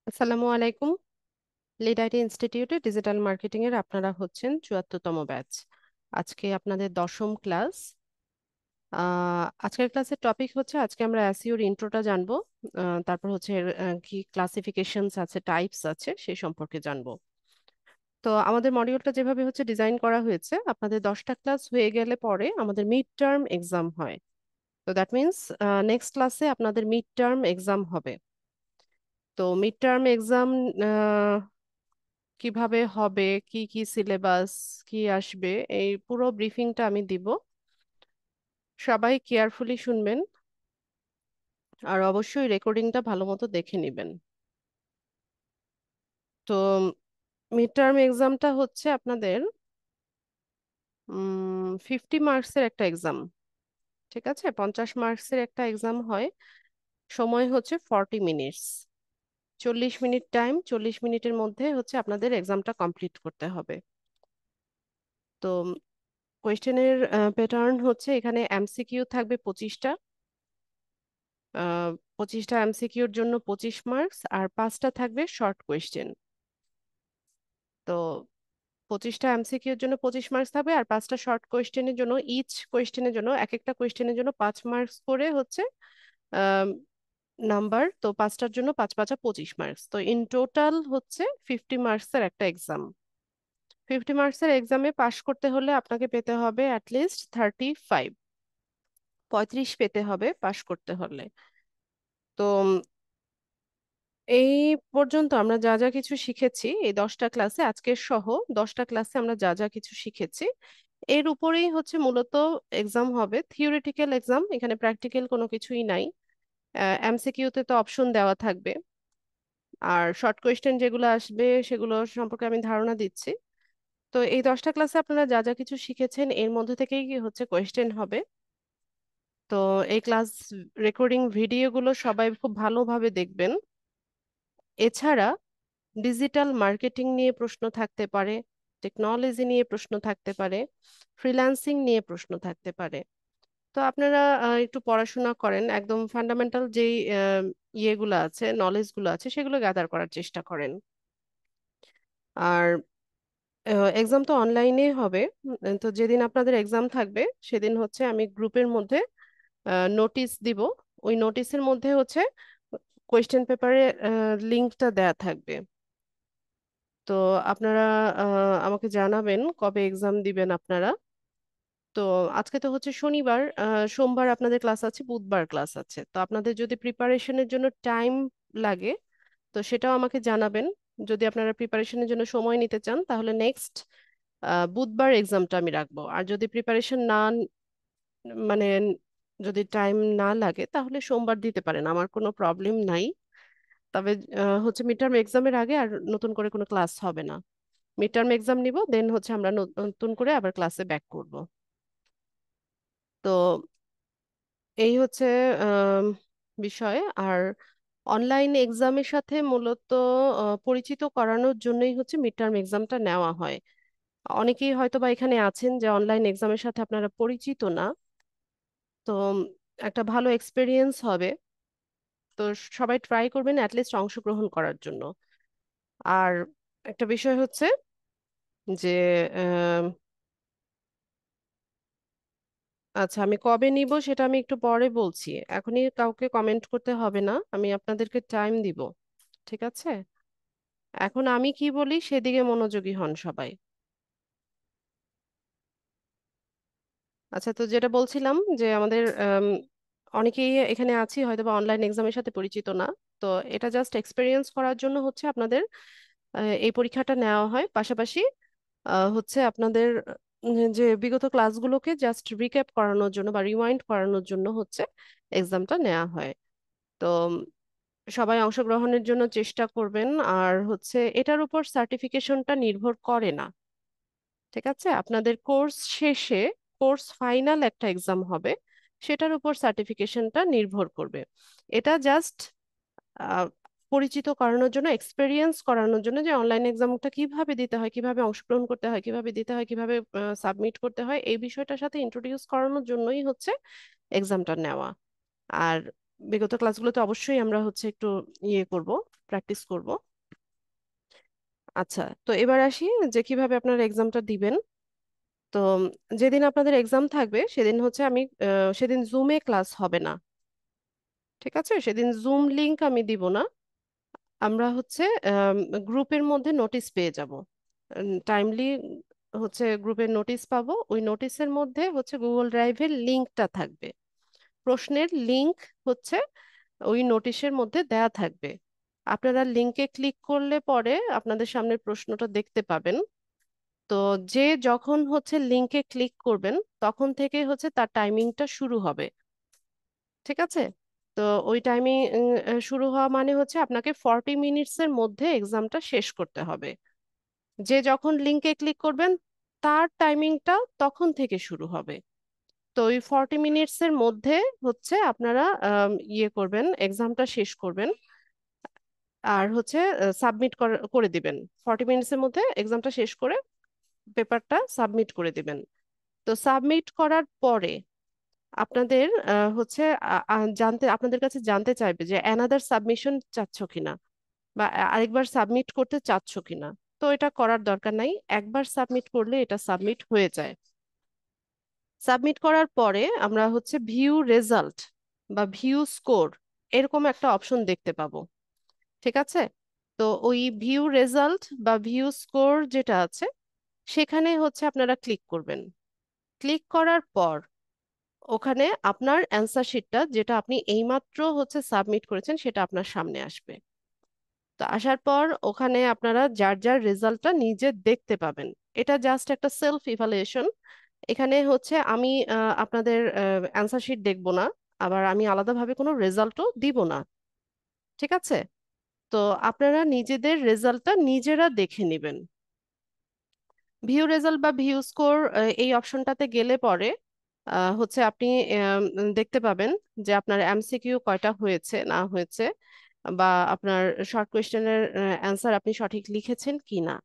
আসসালামু আলাইকুম। Lead IT ইনস্টিটিউটে ডিজিটাল মার্কেটিং এর আপনারা হচ্ছেন ৭৪তম ব্যাচ। আজকে আপনাদের দশম ক্লাস। আজকের ক্লাসের টপিক হচ্ছে, আজকে আমরা এসইওর ইন্ট্রোটা জানবো। তারপর হচ্ছে এর, কি ক্লাসিফিকেশনস আছে, টাইপস আছে, সেই সম্পর্কে জানবো। তো আমাদের মডিউলটা যেভাবে হচ্ছে ডিজাইন করা হয়েছে, আপনাদের 10টা ক্লাস হয়ে গেলে পরে আমাদের মিড টার্ম এক্সাম হয়। তো দ্যাট মিনস নেক্সট ক্লাসে আপনাদের মিড টার্ম এক্সাম হবে। তো মিড টার্ম এক্সাম কিভাবে হবে, কি কি সিলেবাস, কি আসবে, এই পুরো ব্রিফিংটা আমি দিব। সবাই কেয়ারফুলি শুনবেন আর অবশ্যই রেকর্ডিংটা ভালো মতো দেখে নেবেন। তো মিড টার্ম এক্সামটা হচ্ছে আপনাদের 50 মার্কসের একটা এক্সাম। ঠিক আছে, 50 মার্কসের একটা এক্সাম হয়। সময় হচ্ছে 40 মিনিটস, 40 মিনিট টাইম। 40 মিনিটের মধ্যে হচ্ছে আপনাদের এক্সামটা কমপ্লিট করতে হবে। তো কোয়েশ্চেনের প্যাটার্ন হচ্ছে, এখানে এমসিকিউ থাকবে 25টা। 25টা এমসিকিউর জন্য 25 মার্কস, আর 5টা থাকবে শর্ট কোয়েশ্চেন। তো 25টা এমসিকিউর জন্য 25 মার্কস থাকবে, আর 5টা শর্ট কোয়েশ্চেনের জন্য, ইচ কোয়েশ্চেনের জন্য, এক একটা কোয়েশ্চেনের জন্য 5 মার্কস করে হচ্ছে নাম্বার। তো 5টার জন্য 5 5 25 মার্কস। তো ইন টোটাল হচ্ছে 50 মার্কসের একটা এক্সাম। 50 মার্কসের এক্সামে পাশ করতে হলে আপনাকে পেতে হবে অ্যাটলিস্ট 35, 35 পেতে হবে পাশ করতে হলে। তো এই পর্যন্ত আমরা যা যা কিছু শিখেছি, এই 10টা ক্লাসে, আজকের সহ 10টা ক্লাসে আমরা যা যা কিছু শিখেছি, এর উপরেই হচ্ছে মূলত এক্সাম হবে। থিওরিটিক্যাল এক্সাম, এখানে প্র্যাকটিক্যাল কোনো কিছুই নাই। এমসিকিউতে তো অপশন দেওয়া থাকবে, আর শর্ট কোয়েশ্চেন যেগুলো আসবে সেগুলো সম্পর্কে আমি ধারণা দিচ্ছি। তো এই 10টা ক্লাসে আপনারা যা যা কিছু শিখেছেন, এর মধ্যে থেকেই কি হচ্ছে কোয়েশ্চেন হবে। তো এই ক্লাস রেকর্ডিং ভিডিওগুলো সবাই খুব ভালোভাবে দেখবেন। এছাড়া ডিজিটাল মার্কেটিং নিয়ে প্রশ্ন থাকতে পারে, টেকনোলজি নিয়ে প্রশ্ন থাকতে পারে, ফ্রিল্যান্সিং নিয়ে প্রশ্ন থাকতে পারে। তো আপনারা একটু পড়াশোনা করেন, একদম ফান্ডামেন্টাল যেই ইয়েগুলো আছে, নলেজগুলো আছে, সেগুলো গ্যাদার করার চেষ্টা করেন। আর এক্সাম তো অনলাইনে হবে। তো যেদিন আপনাদের এক্সাম থাকবে সেদিন হচ্ছে আমি গ্রুপের মধ্যে নোটিশ দিব। ওই নোটিশের মধ্যে হচ্ছে কোয়েশ্চেন পেপারে লিঙ্কটা দেয়া থাকবে। তো আপনারা আমাকে জানাবেন কবে এক্সাম দিবেন আপনারা। তো আজকে তো হচ্ছে শনিবার, সোমবার আপনাদের ক্লাস আছে, বুধবার ক্লাস আছে। তো আপনাদের যদি প্রিপারেশনের জন্য টাইম লাগে, তো সেটাও আমাকে জানাবেন। যদি আপনারা প্রিপারেশনের জন্য সময় নিতে চান, তাহলে নেক্সট বুধবার এক্সামটা আমি রাখবো। আর যদি প্রিপারেশন না মানে যদি টাইম না লাগে, তাহলে সোমবার দিতে পারেন, আমার কোনো প্রবলেম নাই। তবে হচ্ছে মিড টার্ম এক্সামের আগে আর নতুন করে কোনো ক্লাস হবে না। মিড টার্ম এক্সাম নিব, দেন হচ্ছে আমরা নতুন করে আবার ক্লাসে ব্যাক করব। তো এই হচ্ছে আম, বিষয়। আর অনলাইন এক্সামের সাথে মূলত পরিচিত করানোর জন্যই হচ্ছে মিড টার্ম এক্সামটা নেওয়া হয়। অনেকেই হয়তো বা এখানে আছেন যে অনলাইন এক্সামের সাথে আপনারা পরিচিত না। তো একটা ভালো এক্সপিরিয়েন্স হবে। তো সবাই ট্রাই করবেন অ্যাটলিস্ট অংশগ্রহণ করার জন্য। আর একটা বিষয় হচ্ছে যে আচ্ছা, আমি কবে নিব সেটা আমি একটু পরে বলছি। এখনই কাউকে কমেন্ট করতে হবে না, আমি আপনাদেরকে টাইম দিব। ঠিক আছে, এখন আমি কি বলি সেদিকে মনোযোগী হন সবাই। আচ্ছা, তো যেটা বলছিলাম যে আমাদের অনেকেই এখানে আছি হয়তো বা অনলাইন এক্সামের সাথে পরিচিত না। তো এটা জাস্ট এক্সপিরিয়েন্স করার জন্য হচ্ছে আপনাদের এই পরীক্ষাটা নেওয়া হয়। পাশাপাশি হচ্ছে আপনাদের যে বিগত ক্লাসগুলোকে জাস্ট রিক্যাপ করানোর জন্য বা রিমাইন্ড করানোর জন্য হচ্ছে এক্সামটা নেওয়া হয়। তো সবাই অংশগ্রহণের জন্য চেষ্টা করবেন। আর হচ্ছে এটার উপর সার্টিফিকেশনটা নির্ভর করে না। ঠিক আছে, আপনাদের কোর্স শেষে কোর্স ফাইনাল একটা এক্সাম হবে, সেটার উপর সার্টিফিকেশনটা নির্ভর করবে। এটা জাস্ট পরিচিত করানোর জন্য, এক্সপেরিয়েন্স করানোর জন্য, যে অনলাইন এক্সামটা কিভাবে দিতে হয়, কিভাবে অংশগ্রহণ করতে হয়, কিভাবে দিতে হয়, কিভাবে সাবমিট করতে হয়, এই বিষয়টার সাথে ইন্ট্রোডিউস করানোর জন্যই হচ্ছে এক্সামটা নেওয়া। আর বিগত ক্লাসগুলোতে অবশ্যই আমরা হচ্ছে একটু ইয়ে করব, প্র্যাকটিস করব। আচ্ছা, তো এবার আসি যে কিভাবে আপনারা এক্সামটা দিবেন। তো যেদিন আপনাদের এক্সাম থাকবে সেদিন হচ্ছে সেদিন জুমে ক্লাস হবে না। ঠিক আছে, সেদিন জুম লিংক আমি দিব না। আমরা হচ্ছে গ্রুপের মধ্যে নোটিশ পেয়ে যাব, টাইমলি হচ্ছে গ্রুপের নোটিশ পাবো। ওই নোটিশের মধ্যে হচ্ছে গুগল ড্রাইভের লিংকটা থাকবে, প্রশ্নের লিংক হচ্ছে ওই নোটিশের মধ্যে দেয়া থাকবে। আপনারা লিংকে ক্লিক করলে পরে আপনাদের সামনে প্রশ্নটা দেখতে পাবেন। তো যে যখন হচ্ছে লিংকে ক্লিক করবেন তখন থেকে হচ্ছে তার টাইমিংটা শুরু হবে। ঠিক আছে, তো ওই টাইমিং শুরু হওয়া মানে হচ্ছে আপনাকে 40 মিনিটসের মধ্যে এক্সামটা শেষ করতে হবে। যে যখন লিংকে ক্লিক করবেন তার টাইমিংটা তখন থেকে শুরু হবে। তো ওই 40 মিনিটসের মধ্যে হচ্ছে আপনারা করবেন, এক্সামটা শেষ করবেন। আর হচ্ছে সাবমিট করে দিবেন। 40 মিনিটসের মধ্যে এক্সামটা শেষ করে পেপারটা সাবমিট করে দিবেন। তো সাবমিট করার পরে আপনাদের হচ্ছে আপনাদের কাছে জানতে চাইবে যে অ্যানাদার সাবমিশন চাচ্ছ কিনা, বা আরেকবার সাবমিট করতে চাচ্ছ কিনা। তো এটা করার দরকার নাই, একবার সাবমিট করলে এটা সাবমিট হয়ে যায়। সাবমিট করার পরে আমরা হচ্ছে ভিউ রেজাল্ট বা ভিউ স্কোর এরকম একটা অপশন দেখতে পাবো। ঠিক আছে, তো ওই ভিউ রেজাল্ট বা ভিউ স্কোর যেটা আছে সেখানে হচ্ছে আপনারা ক্লিক করবেন। ক্লিক করার পর ওখানে আপনার অ্যান্সার শিটটা যেটা আপনি এইমাত্র হচ্ছে সাবমিট করেছেন সেটা আপনার সামনে আসবে। তো আসার পর ওখানে আপনারা যার যার রেজাল্টটা নিজে দেখতে পাবেন। এটা জাস্ট একটা সেলফ ইভালুয়েশন। এখানে হচ্ছে আমি আপনাদের অ্যান্সার শিট দেখবো না, আবার আমি আলাদাভাবে কোনো রেজাল্টও দিব না। ঠিক আছে, তো আপনারা নিজেদের রেজাল্টটা নিজেরা দেখে নেবেন। ভিউ রেজাল্ট বা ভিউ স্কোর এই অপশনটাতে গেলে পরে হচ্ছে আপনি দেখতে পাবেন যে আপনার এমসিকিউ কয়টা হয়েছে না হয়েছে, বা আপনার শর্ট কোয়েশ্চেনের অ্যান্সার আপনি সঠিক লিখেছেন কি না।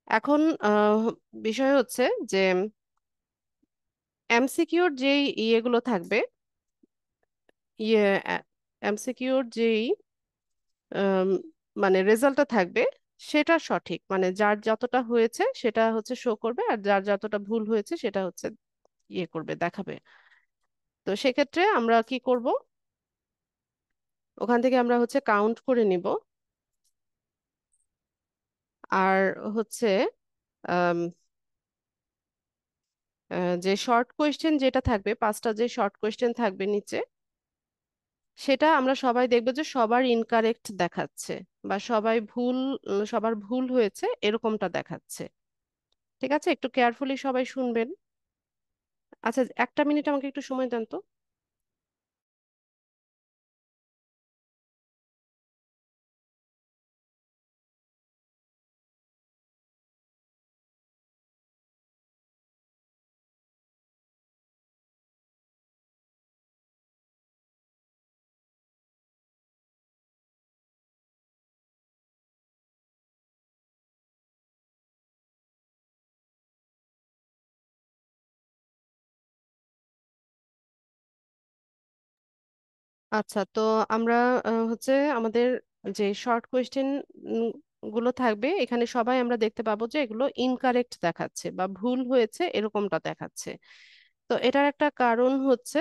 এখন বিষয় হচ্ছে যে এমসিকিউর যেই ইয়েগুলো থাকবে, ইয়ে এমসিকিউর যেই আম, মানে রেজাল্টটা থাকবে সেটা সঠিক, মানে যার যতটা হয়েছে সেটা হচ্ছে শো করবে, আর যার যতটা ভুল হয়েছে সেটা হচ্ছে করবে, দেখাবে। তো সেক্ষেত্রে আমরা কি করব, ওখান থেকে আমরা হচ্ছে কাউন্ট করে নিব। আর হচ্ছে আম, যে শর্ট কোয়েশ্চেন যেটা থাকবে, 5টা যে শর্ট কোয়েশ্চেন থাকবে নিচে, সেটা আমরা সবাই দেখবো যে সবার ইনকারেক্ট দেখাচ্ছে, বা সবার ভুল হয়েছে এরকমটা দেখাচ্ছে। ঠিক আছে, একটু কেয়ারফুলি সবাই শুনবেন। আচ্ছা, একটা মিনিট আমাকে একটু সময় দেন তো। আচ্ছা, তো আমরা হচ্ছে আমাদের যে শর্ট কোয়েশ্চেন গুলো থাকবে এখানে সবাই আমরা দেখতে পাবো যে এগুলো ইনকারেক্ট দেখাচ্ছে বা ভুল হয়েছে এরকমটা দেখাচ্ছে। তো এটার একটা কারণ হচ্ছে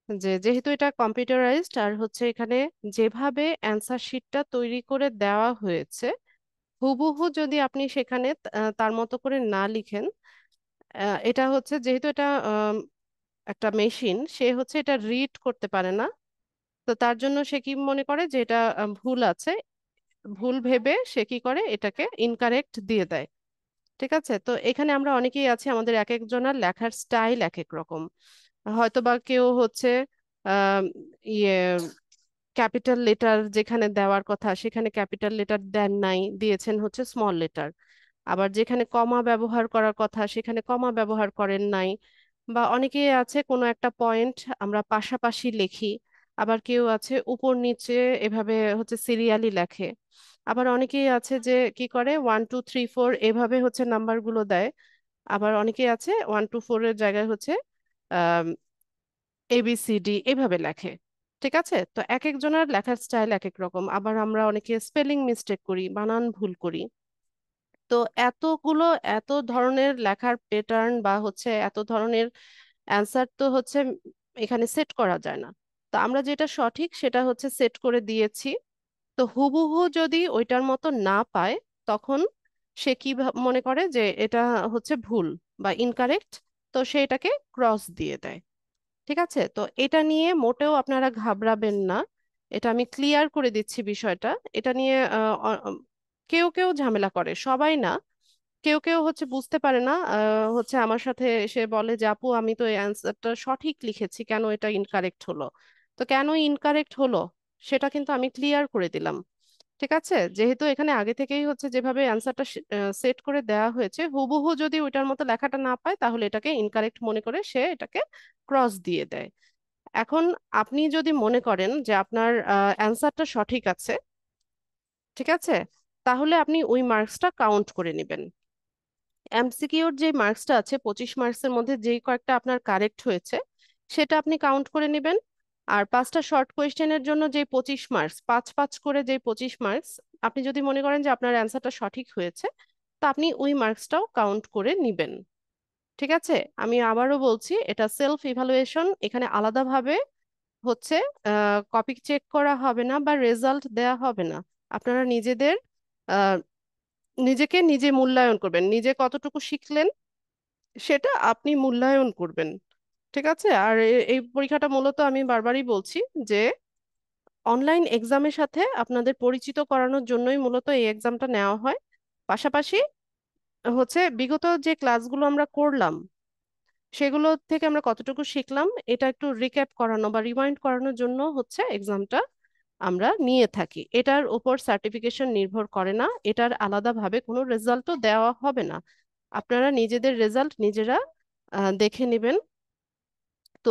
যে যেহেতু এটা কম্পিউটারাইজড, আর হচ্ছে এখানে যেভাবে অ্যান্সার শিটটা তৈরি করে দেওয়া হয়েছে হুবহু যদি আপনি সেখানে তার মতো করে না লিখেন, এটা হচ্ছে যেহেতু এটা একটা মেশিন, সে হচ্ছে এটা রিড করতে পারে না। তো তার জন্য সে কি মনে করে যে এটা ভুল আছে, ভুল ভেবে সে কি করে এটাকে ইনকারেক্ট দিয়ে দেয়। ঠিক আছে, তো এখানে আমরা অনেকেই আছি, আমাদের এক একজনের লেখার স্টাইল এক এক রকম। হয়তো বা কেউ হচ্ছে আহ ইয়ে ক্যাপিটাল লেটার যেখানে দেওয়ার কথা সেখানে ক্যাপিটাল লেটার দেন নাই, দিয়েছেন হচ্ছে স্মল লেটার। আবার যেখানে কমা ব্যবহার করার কথা সেখানে কমা ব্যবহার করেন নাই। বা অনেকেই আছে কোনো একটা পয়েন্ট আমরা পাশাপাশি লিখি, আবার কেউ আছে উপর নিচে এভাবে হচ্ছে সিরিয়ালি লেখে। আবার অনেকেই আছে যে কি করে 1 2 3 4 এভাবে হচ্ছে নাম্বারগুলো দেয়। আবার অনেকেই আছে 1 2 4 এর জায়গায় হচ্ছে আহ ABCD এভাবে লেখে। ঠিক আছে? তো এক একজনের লেখার স্টাইল এক এক রকম, আবার আমরা অনেকে স্পেলিং মিস্টেক করি, বানান ভুল করি। তো এতগুলো, এত ধরনের লেখার প্যাটার্ন বা হচ্ছে এত ধরনের অ্যান্সার তো হচ্ছে এখানে সেট করা যায় না। তো আমরা যেটা সঠিক সেটা হচ্ছে সেট করে দিয়েছি। তো হুবহু যদি ওইটার মতো না পায়, তখন সে কি মনে করে যে এটা হচ্ছে ভুল বা ইনকারেক্ট, তো সে এটাকে ক্রস দিয়ে দেয়। ঠিক আছে? তো এটা নিয়ে মোটেও আপনারা ঘাবড়াবেন না, এটা আমি ক্লিয়ার করে দিচ্ছি বিষয়টা। এটা নিয়ে কেউ কেউ ঝামেলা করে, সবাই না। কেউ কেউ হচ্ছে বুঝতে পারে না, হচ্ছে আমার সাথে এসে বলে যে আপু আমি তো এই অ্যান্সারটা সঠিক লিখেছি, কেন এটা ইনকারেক্ট হলো? তো কেন ইনকারেক্ট হলো সেটা কিন্তু আমি ক্লিয়ার করে দিলাম। ঠিক আছে? যেহেতু এখানে আগে থেকেই হচ্ছে যেভাবে অ্যান্সারটা সেট করে দেওয়া হয়েছে, হুবহু যদি ওইটার মতো লেখাটা না পায় তাহলে এটাকে ইনকারেক্ট মনে করে সে এটাকে ক্রস দিয়ে দেয়। এখন আপনি যদি মনে করেন যে আপনার অ্যান্সারটা সঠিক আছে, ঠিক আছে, তাহলে আপনি ওই মার্কসটা কাউন্ট করে নেবেন। এমসিকিউর যে মার্কসটা আছে 25 মার্কসের মধ্যে যেই কয়েকটা আপনার কারেক্ট হয়েছে সেটা আপনি কাউন্ট করে নেবেন। আর 5টা শর্ট কোয়েশ্চেনের জন্য যে 25 মার্কস, 5 5 করে যে 25 মার্কস, আপনি যদি মনে করেন যে আপনার অ্যান্সারটা সঠিক হয়েছে, তা আপনি ওই মার্কসটাও কাউন্ট করে নিবেন। ঠিক আছে? আমি আবারও বলছি, এটা সেলফ ইভালুয়েশন, এখানে আলাদাভাবে হচ্ছে কপি চেক করা হবে না বা রেজাল্ট দেয়া হবে না। আপনারা নিজেদের আহ, নিজেকে নিজে মূল্যায়ন করবেন, নিজে কতটুকু শিখলেন সেটা আপনি মূল্যায়ন করবেন। ঠিক আছে? আর এই পরীক্ষাটা মূলত আমি বারবারই বলছি যে অনলাইন এক্সামের সাথে আপনাদের পরিচিত করানোর জন্যই মূলত এই এক্সামটা নেওয়া হয়। পাশাপাশি হচ্ছে বিগত যে ক্লাসগুলো আমরা করলাম সেগুলো থেকে আমরা কতটুকু শিখলাম এটা একটু রিক্যাপ করানো বা রিমাইন্ড করানোর জন্য হচ্ছে এক্সামটা আমরা নিয়ে থাকি। এটার উপর সার্টিফিকেশন নির্ভর করে না, এটার আলাদাভাবে কোনো রেজাল্টও দেওয়া হবে না। আপনারা নিজেদের রেজাল্ট নিজেরা দেখে নেবেন। তো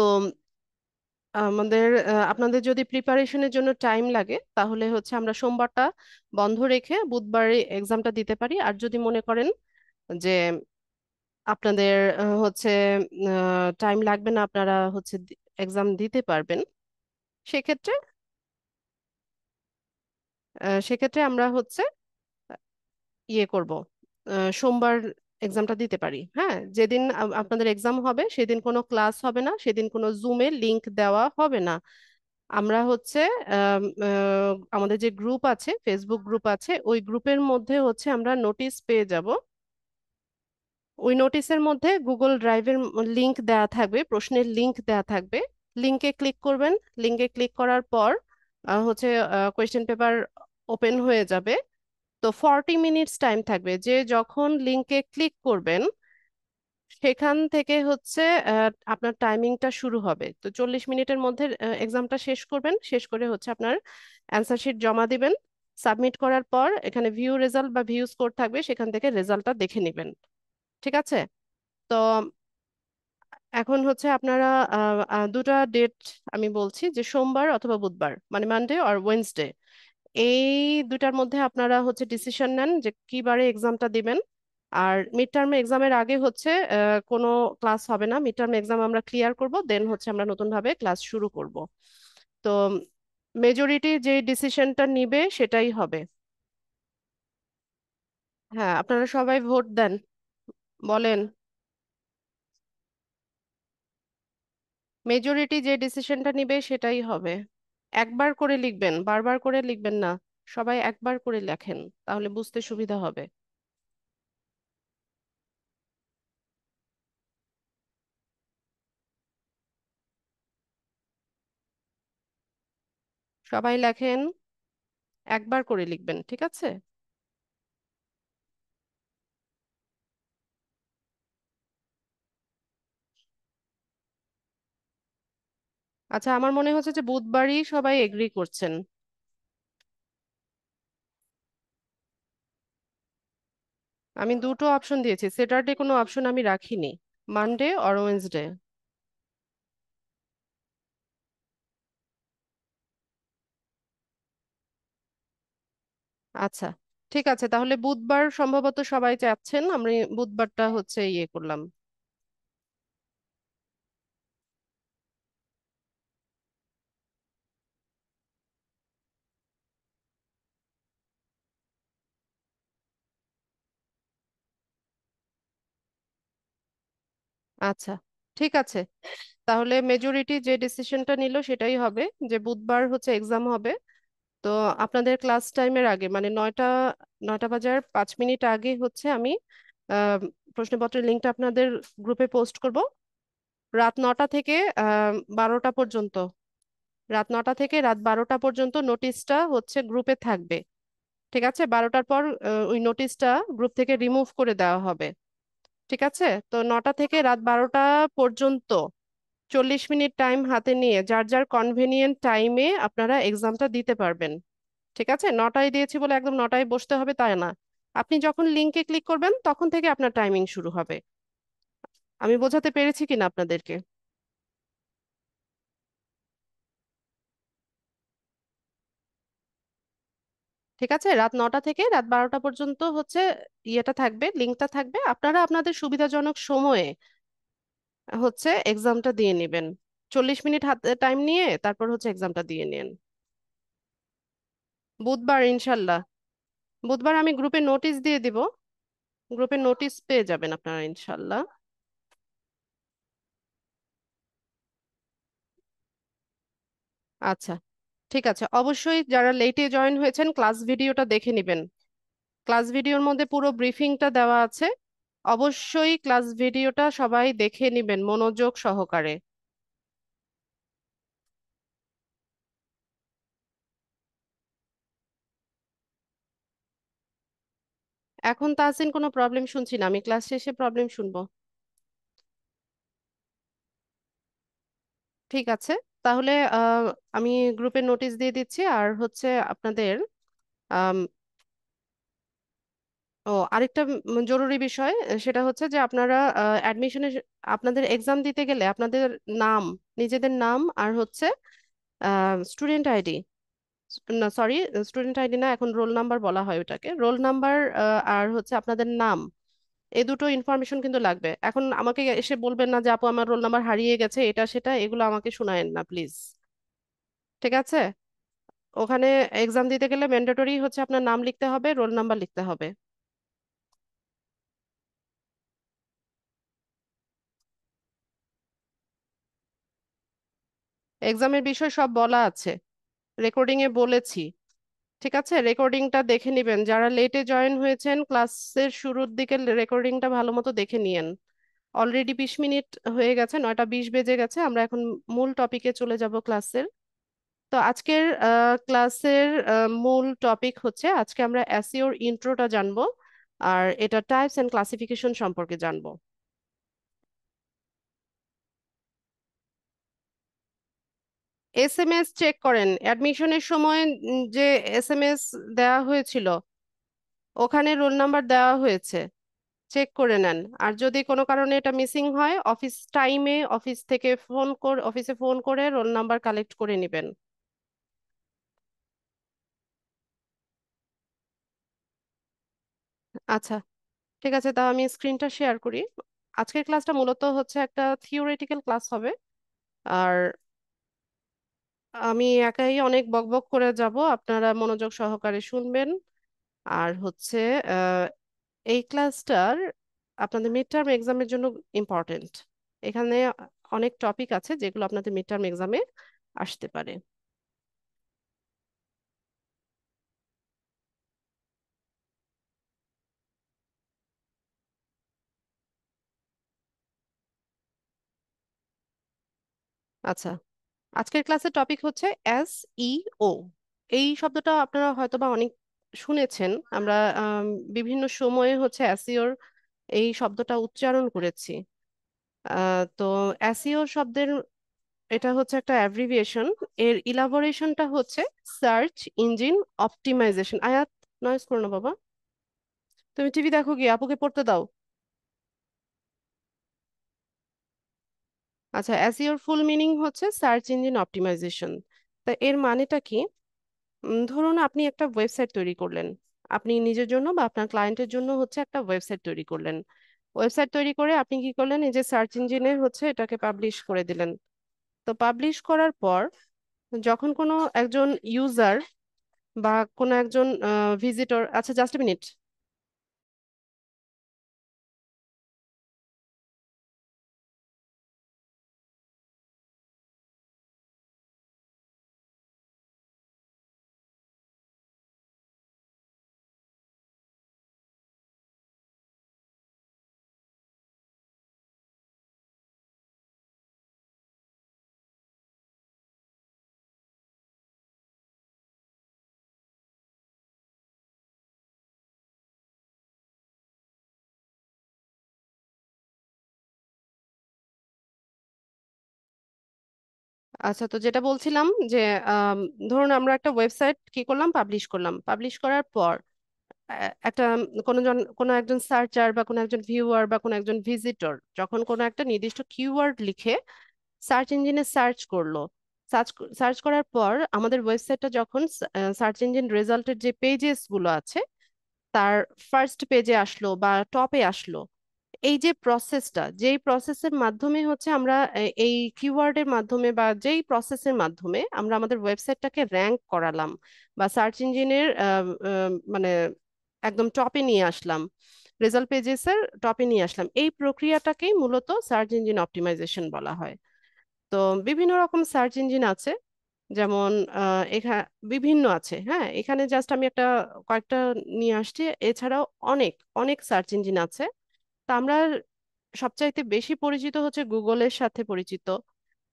আমাদের আপনাদের যদি প্রিপারেশনের জন্য টাইম লাগে তাহলে হচ্ছে আমরা সোমবারটা বন্ধ রেখে বুধবারে এক্সামটা দিতে পারি। আর যদি মনে করেন যে আপনাদের হচ্ছে টাইম লাগবে না, আপনারা হচ্ছে এক্সাম দিতে পারবেন, সেক্ষেত্রে সেক্ষেত্রে আমরা হচ্ছে ইয়ে করব, সোমবার এক্সামটা দিতে পারি। হ্যাঁ, যেদিন আপনাদের এক্সাম হবে সেদিন কোনো ক্লাস হবে না, সেদিন কোনো জুমে লিংক দেওয়া হবে না। আমরা হচ্ছে আমাদের যে গ্রুপ আছে, ফেসবুক গ্রুপ আছে, ওই গ্রুপের মধ্যে হচ্ছে আমরা নোটিশ পেয়ে যাব। ওই নোটিশের মধ্যে গুগল ড্রাইভের লিংক দেওয়া থাকবে, প্রশ্নের লিংক দেওয়া থাকবে। লিংকে ক্লিক করবেন। লিংকে ক্লিক করার পর হচ্ছে কোয়েশ্চেন পেপার ওপেন হয়ে যাবে। তো 40 মিনিটস টাইম থাকবে, যে যখন লিংকে ক্লিক করবেন সেখান থেকে হচ্ছে আপনার টাইমিংটা শুরু হবে। তো 40 মিনিটের মধ্যে এক্সামটা শেষ করবেন, শেষ করে হচ্ছে আপনার অ্যান্সার শিট জমা দিবেন। সাবমিট করার পর এখানে ভিউ রেজাল্ট বা ভিউ স্কোর থাকবে, সেখান থেকে রেজাল্টটা দেখে নেবেন। ঠিক আছে? তো এখন হচ্ছে আপনারা দুটা ডেট আমি বলছি, যে সোমবার অথবা বুধবার, মানে মানডে আর ওয়েডনেসডে, এই দুটার মধ্যে আপনারা হচ্ছে ডিসিশন নেন যে কি বারে এক্সামটা দিবেন। আর মিড টার্ম এক্সামের আগে হচ্ছে কোনো ক্লাস হবে না, মিড টার্ম এক্সাম আমরা ক্লিয়ার করব, দেন হচ্ছে আমরা নতুন ভাবে ক্লাস শুরু করব। তো মেজরিটি যে ডিসিশনটা নিবে সেটাই হবে। হ্যাঁ, আপনারা সবাই ভোট দেন। বলেন। মেজরিটি যে ডিসিশনটা নিবে সেটাই হবে। একবার করে লিখবেন, বারবার করে লিখবেন না। সবাই একবার করে লেখেন, তাহলে বুঝতে সুবিধা হবে। সবাই লেখেন, একবার করে লিখবেন। ঠিক আছে? আচ্ছা, আমার মনে হচ্ছে যে বুধবারই সবাই এগ্রি করছেন। আমি দুটো অপশন দিয়েছি, স্যাটারডে কোনো অপশন আমি রাখিনি। Monday or Wednesday. আচ্ছা, ঠিক আছে, তাহলে বুধবার সম্ভবত সবাই চাচ্ছেন, আমরা বুধবারটা হচ্ছে ইয়ে করলাম। আচ্ছা, ঠিক আছে। তাহলে মেজরিটি যে ডিসিশনটা নিল সেটাই হবে, যে বুধবার হচ্ছে এক্সাম হবে। তো আপনাদের ক্লাস টাইমের আগে, মানে 9টা বাজার 5 মিনিট আগে হচ্ছে আমি আহ, প্রশ্নপত্রের লিঙ্কটা আপনাদের গ্রুপে পোস্ট করব। রাত 9টা থেকে 12টা পর্যন্ত, রাত 9টা থেকে রাত 12টা পর্যন্ত নোটিশটা হচ্ছে গ্রুপে থাকবে। ঠিক আছে, 12টার পর ওই নোটিশটা গ্রুপ থেকে রিমুভ করে দেওয়া হবে। ঠিক আছে, তো 9টা থেকে রাত 12টা পর্যন্ত 40 মিনিট টাইম হাতে নিয়ে যার যার কনভেনিয়েন্ট টাইমে আপনারা এক্সামটা দিতে পারবেন। ঠিক আছে, 9টায় দিয়েছি বলে একদম 9টায় বসতে হবে তাই না। আপনি যখন লিংকে ক্লিক করবেন তখন থেকে আপনার টাইমিং শুরু হবে। আমি বোঝাতে পেরেছি কিনা আপনাদেরকে? ঠিক আছে, রাত 9টা থেকে রাত 12টা পর্যন্ত হচ্ছে ইয়েটা থাকবে, লিঙ্কটা থাকবে। আপনারা আপনাদের সুবিধাজনক সময়ে হচ্ছে এক্সামটা দিয়ে নেবেন। 40 মিনিট হাতে টাইম নিয়ে তারপর হচ্ছে এক্সামটা দিয়ে নেন। বুধবার ইনশাল্লাহ। বুধবার আমি গ্রুপে নোটিশ দিয়ে দিব। গ্রুপে নোটিশ পেয়ে যাবেন আপনারা ইনশাল্লাহ। আচ্ছা, ঠিক আছে। অবশ্যই যারা লেটে জয়েন হয়েছেন ক্লাস ভিডিওটা দেখে নেবেন। ক্লাস ভিডিওর মধ্যে পুরো ব্রিফিংটা দেওয়া আছে। অবশ্যই ক্লাস ভিডিওটা সবাই দেখে নেবেন মনোযোগ সহকারে। এখন তাহসিন কোনো প্রবলেম শুনছি না, আমি ক্লাস শেষে প্রবলেম শুনবো। ঠিক আছে, তাহলে আমি গ্রুপে নোটিশ দিয়ে দিচ্ছি। আর হচ্ছে আপনাদের আম, আরেকটা জরুরি বিষয়, সেটা হচ্ছে যে আপনারা অ্যাডমিশনের, আপনাদের এক্সাম দিতে গেলে আপনাদের নাম, নিজেদের নাম আর হচ্ছে স্টুডেন্ট আইডি, না সরি, স্টুডেন্ট আইডি না, এখন রোল নাম্বার বলা হয় ওটাকে, রোল নাম্বার আর হচ্ছে আপনাদের নাম, এই দুটো ইনফরমেশন কিন্তু লাগবে। এখন আমাকে এসে বলবেন না যে আপু আমার রোল নাম্বার হারিয়ে গেছে, এটা সেটা এগুলো আমাকে শোনায়েন না প্লিজ। ঠিক আছে, ওখানে এক্সাম দিতে গেলে ম্যান্ডেটরি হচ্ছে আপনার নাম লিখতে হবে, রোল নাম্বার লিখতে হবে। এক্সামের বিষয় সব বলা আছে, রেকর্ডিং এ বলেছি। ঠিক আছে, রেকর্ডিংটা দেখে নিবেন। যারা লেটে জয়েন হয়েছেন ক্লাসের শুরুর দিকে রেকর্ডিংটা ভালো মতো দেখে নিয়েন। অলরেডি 20 মিনিট হয়ে গেছে, 9টা 20 বেজে গেছে। আমরা এখন মূল টপিকে চলে যাব ক্লাসের। তো আজকের ক্লাসের মূল টপিক হচ্ছে, আজকে আমরা এসইওর ইন্ট্রোটা জানবো, আর এটা টাইপস এন্ড ক্লাসিফিকেশন সম্পর্কে জানবো। এসএমএস চেক করেন অ্যাডমিশনের সময়, যে এসএমএস দেওয়া হয়েছিল ওখানে রোল নাম্বার দেওয়া হয়েছে, চেক করে নেন। আর যদি কোনো কারণে এটা মিসিং হয়, অফিস টাইমে অফিস থেকে ফোন করে, অফিসে ফোন করে রোল নাম্বার কালেক্ট করে নেবেন। আচ্ছা, ঠিক আছে, তাও আমি স্ক্রিনটা শেয়ার করি। আজকের ক্লাসটা মূলত হচ্ছে একটা থিওরিটিক্যাল ক্লাস হবে। আর আমি একাই অনেক বকবক করে যাব, আপনারা মনোযোগ সহকারে শুনবেন। আর হচ্ছে আহ, এই ক্লাসটার আপনাদের মিড টার্ম এক্সামের জন্য ইম্পর্টেন্ট। এখানে অনেক টপিক আছে যেগুলো আপনাদের মিড টার্ম এক্সামে আসতে পারে। আচ্ছা, আজকের ক্লাসের টপিক হচ্ছে এসইও। এই শব্দটা আপনারা হয়তোবা অনেক শুনেছেন। আমরা বিভিন্ন সময়ে হচ্ছে এসইওর এই শব্দটা উচ্চারণ করেছি। তো এসইও শব্দের, এটা হচ্ছে একটা অ্যাব্রিভিয়েশন। এর ইলাবোরেশনটা হচ্ছে সার্চ ইঞ্জিন অপটিমাইজেশন। আয়াত, নয়েজ করো না বাবা। তুমি টিভি দেখো, গিয়ে আপুকে পড়তে দাও। আচ্ছা, এসইওর ফুল মিনিং হচ্ছে সার্চ ইঞ্জিন অপটিমাইজেশন। তা এর মানেটা কি? ধরুন আপনি একটা ওয়েবসাইট তৈরি করলেন, আপনি নিজের জন্য বা আপনার ক্লায়েন্টের জন্য হচ্ছে একটা ওয়েবসাইট তৈরি করলেন। ওয়েবসাইট তৈরি করে আপনি কি করলেন, এই যে সার্চ ইঞ্জিনে হচ্ছে এটাকে পাবলিশ করে দিলেন। তো পাবলিশ করার পর যখন কোনো একজন ইউজার বা কোনো একজন ভিজিটর, আচ্ছা জাস্ট মিনিট। আচ্ছা, তো যেটা বলছিলাম যে আম, ধরুন আমরা একটা ওয়েবসাইট কি করলাম, পাবলিশ করলাম, পাবলিশ করার পর একটা কোনো একজন সার্চার বা কোনো একজন ভিউয়ার বা কোনো একজন ভিজিটর যখন কোনো একটা নির্দিষ্ট কিওয়ার্ড লিখে সার্চ ইঞ্জিনে সার্চ করলো, সার্চ সার্চ করার পর আমাদের ওয়েবসাইটটা যখন সার্চ ইঞ্জিন রেজাল্টের যে পেজেস গুলো আছে তার ফার্স্ট পেজে আসলো বা টপে আসলো, এই যে প্রসেসটা, যেই প্রসেসের মাধ্যমে হচ্ছে আমরা এই কিওয়ার্ডের মাধ্যমে বা যেই প্রসেসের মাধ্যমে আমরা আমাদের ওয়েবসাইটটাকে র্যাঙ্ক করালাম বা সার্চ ইঞ্জিনের মানে একদম টপে নিয়ে আসলাম, রেজাল্ট পেজেসের টপে নিয়ে আসলাম, এই প্রক্রিয়াটাকেই মূলত সার্চ ইঞ্জিন অপটিমাইজেশন বলা হয়। তো বিভিন্ন রকম সার্চ ইঞ্জিন আছে, যেমন এখানে বিভিন্ন আছে, হ্যাঁ, এখানে জাস্ট আমি একটা কয়েকটা নিয়ে আসছি, এছাড়াও অনেক অনেক সার্চ ইঞ্জিন আছে। তা আমরা সবচাইতে বেশি পরিচিত হচ্ছে গুগলের সাথে পরিচিত,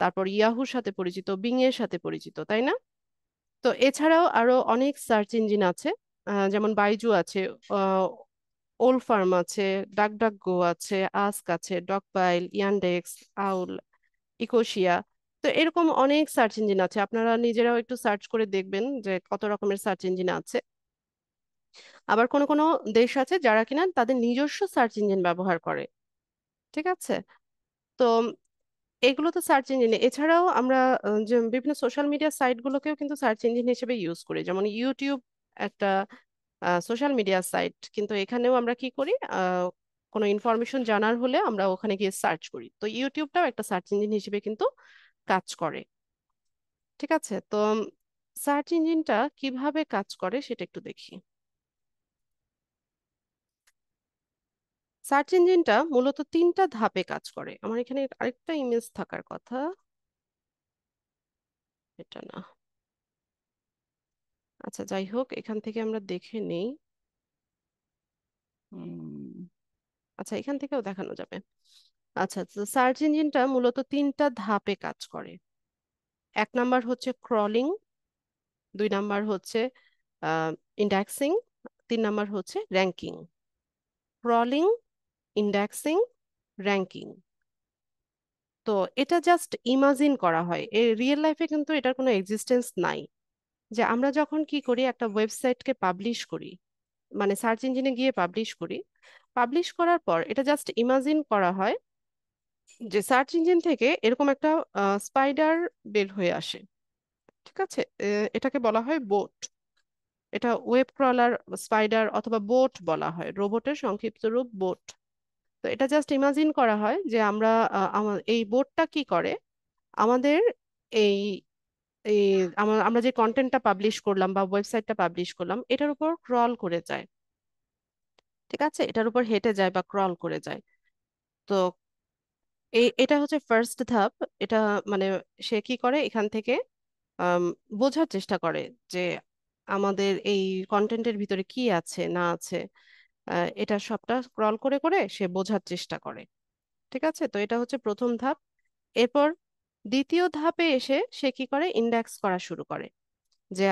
তারপর ইয়াহুর সাথে পরিচিত, বিং এর সাথে পরিচিত, তাই না? তো এছাড়াও আরো অনেক সার্চ ইঞ্জিন আছে, যেমন বাইজু আছে, ওল ফার্ম আছে, ডাক ডাক গো আছে, আস্ক আছে, ডকপাইল, ইয়ান্ডেক্স, আউল, ইকোশিয়া। তো এরকম অনেক সার্চ ইঞ্জিন আছে, আপনারা নিজেরাও একটু সার্চ করে দেখবেন যে কত রকমের সার্চ ইঞ্জিন আছে। আবার কোনো কোনো দেশ আছে যারা কিনা তাদের নিজস্ব সার্চ ইঞ্জিন ব্যবহার করে, ঠিক আছে? তো এগুলো তো সার্চ ইঞ্জিন, এছাড়াও আমরা যে বিভিন্ন সোশ্যাল মিডিয়া সাইট গুলোকেও কিন্তু সার্চ ইঞ্জিন হিসেবে ইউজ করি, যেমন ইউটিউব একটা সোশ্যাল মিডিয়া সাইট, কিন্তু এখানেও আমরা কি করি, কোনো ইনফরমেশন জানার হলে আমরা ওখানে গিয়ে সার্চ করি, তো ইউটিউবটাও একটা সার্চ ইঞ্জিন হিসেবে কিন্তু কাজ করে। ঠিক আছে, তো সার্চ ইঞ্জিনটা কিভাবে কাজ করে সেটা একটু দেখি। সার্চ ইঞ্জিনটা মূলত তিনটা ধাপে কাজ করে, আমার এখানে আরেকটা ইমেজ থাকার কথা, এটা না। আচ্ছা, যাই হোক, এখান থেকে আমরা দেখে নেই। আচ্ছা, এখান থেকেও দেখানো যাবে। আচ্ছা, তো সার্চ ইঞ্জিনটা মূলত তিনটা ধাপে কাজ করে। এক নাম্বার হচ্ছে ক্রলিং, দুই নাম্বার হচ্ছে ইন্ডেক্সিং, তিন নাম্বার হচ্ছে র্যাঙ্কিং। Crawling, indexing, ranking. তো এটা জাস্ট ইমাজিন করা হয়, এই রিয়েল লাইফে কিন্তু এটার কোনো এক্সিস্টেন্স নাই। যে আমরা যখন কি করি, একটা ওয়েবসাইটকে পাবলিশ করি, মানে সার্চ ইঞ্জিনে গিয়ে পাবলিশ করি, পাবলিশ করার পর এটা জাস্ট ইমাজিন করা হয় যে সার্চ ইঞ্জিন থেকে এরকম একটা স্পাইডার বের হয়ে আসে, ঠিক আছে? এটাকে বলা হয় বোট, এটা ওয়েব ক্রলার, স্পাইডার অথবা বোট বলা হয়, রোবটের সংক্ষিপ্ত রূপ বোট। তো এটা জাস্ট ইমাজিন করা হয় যে আমরা এই বোটটা কি করে, আমাদের এই এই আমরা যে কন্টেন্টটা পাবলিশ করলাম বা ওয়েবসাইটটা পাবলিশ করলাম এটার উপর ক্রল করে যায়, ঠিক আছে, এটার উপর হেঁটে যায় বা ক্রল করে যায়। তো এটা হচ্ছে ফার্স্ট ধাপ। এটা মানে সে কি করে, এখান থেকে আম, বোঝার চেষ্টা করে যে আমাদের এই কন্টেন্টের ভিতরে কি আছে না আছে, এটা সবটা স্ক্রল করে করে সে বোঝার চেষ্টা করে। ঠিক আছে, তো এটা হচ্ছে প্রথম ধাপ। এরপর দ্বিতীয় ধাপে এসে সে কি করে, ইন্ডেক্স করা শুরু করে, যে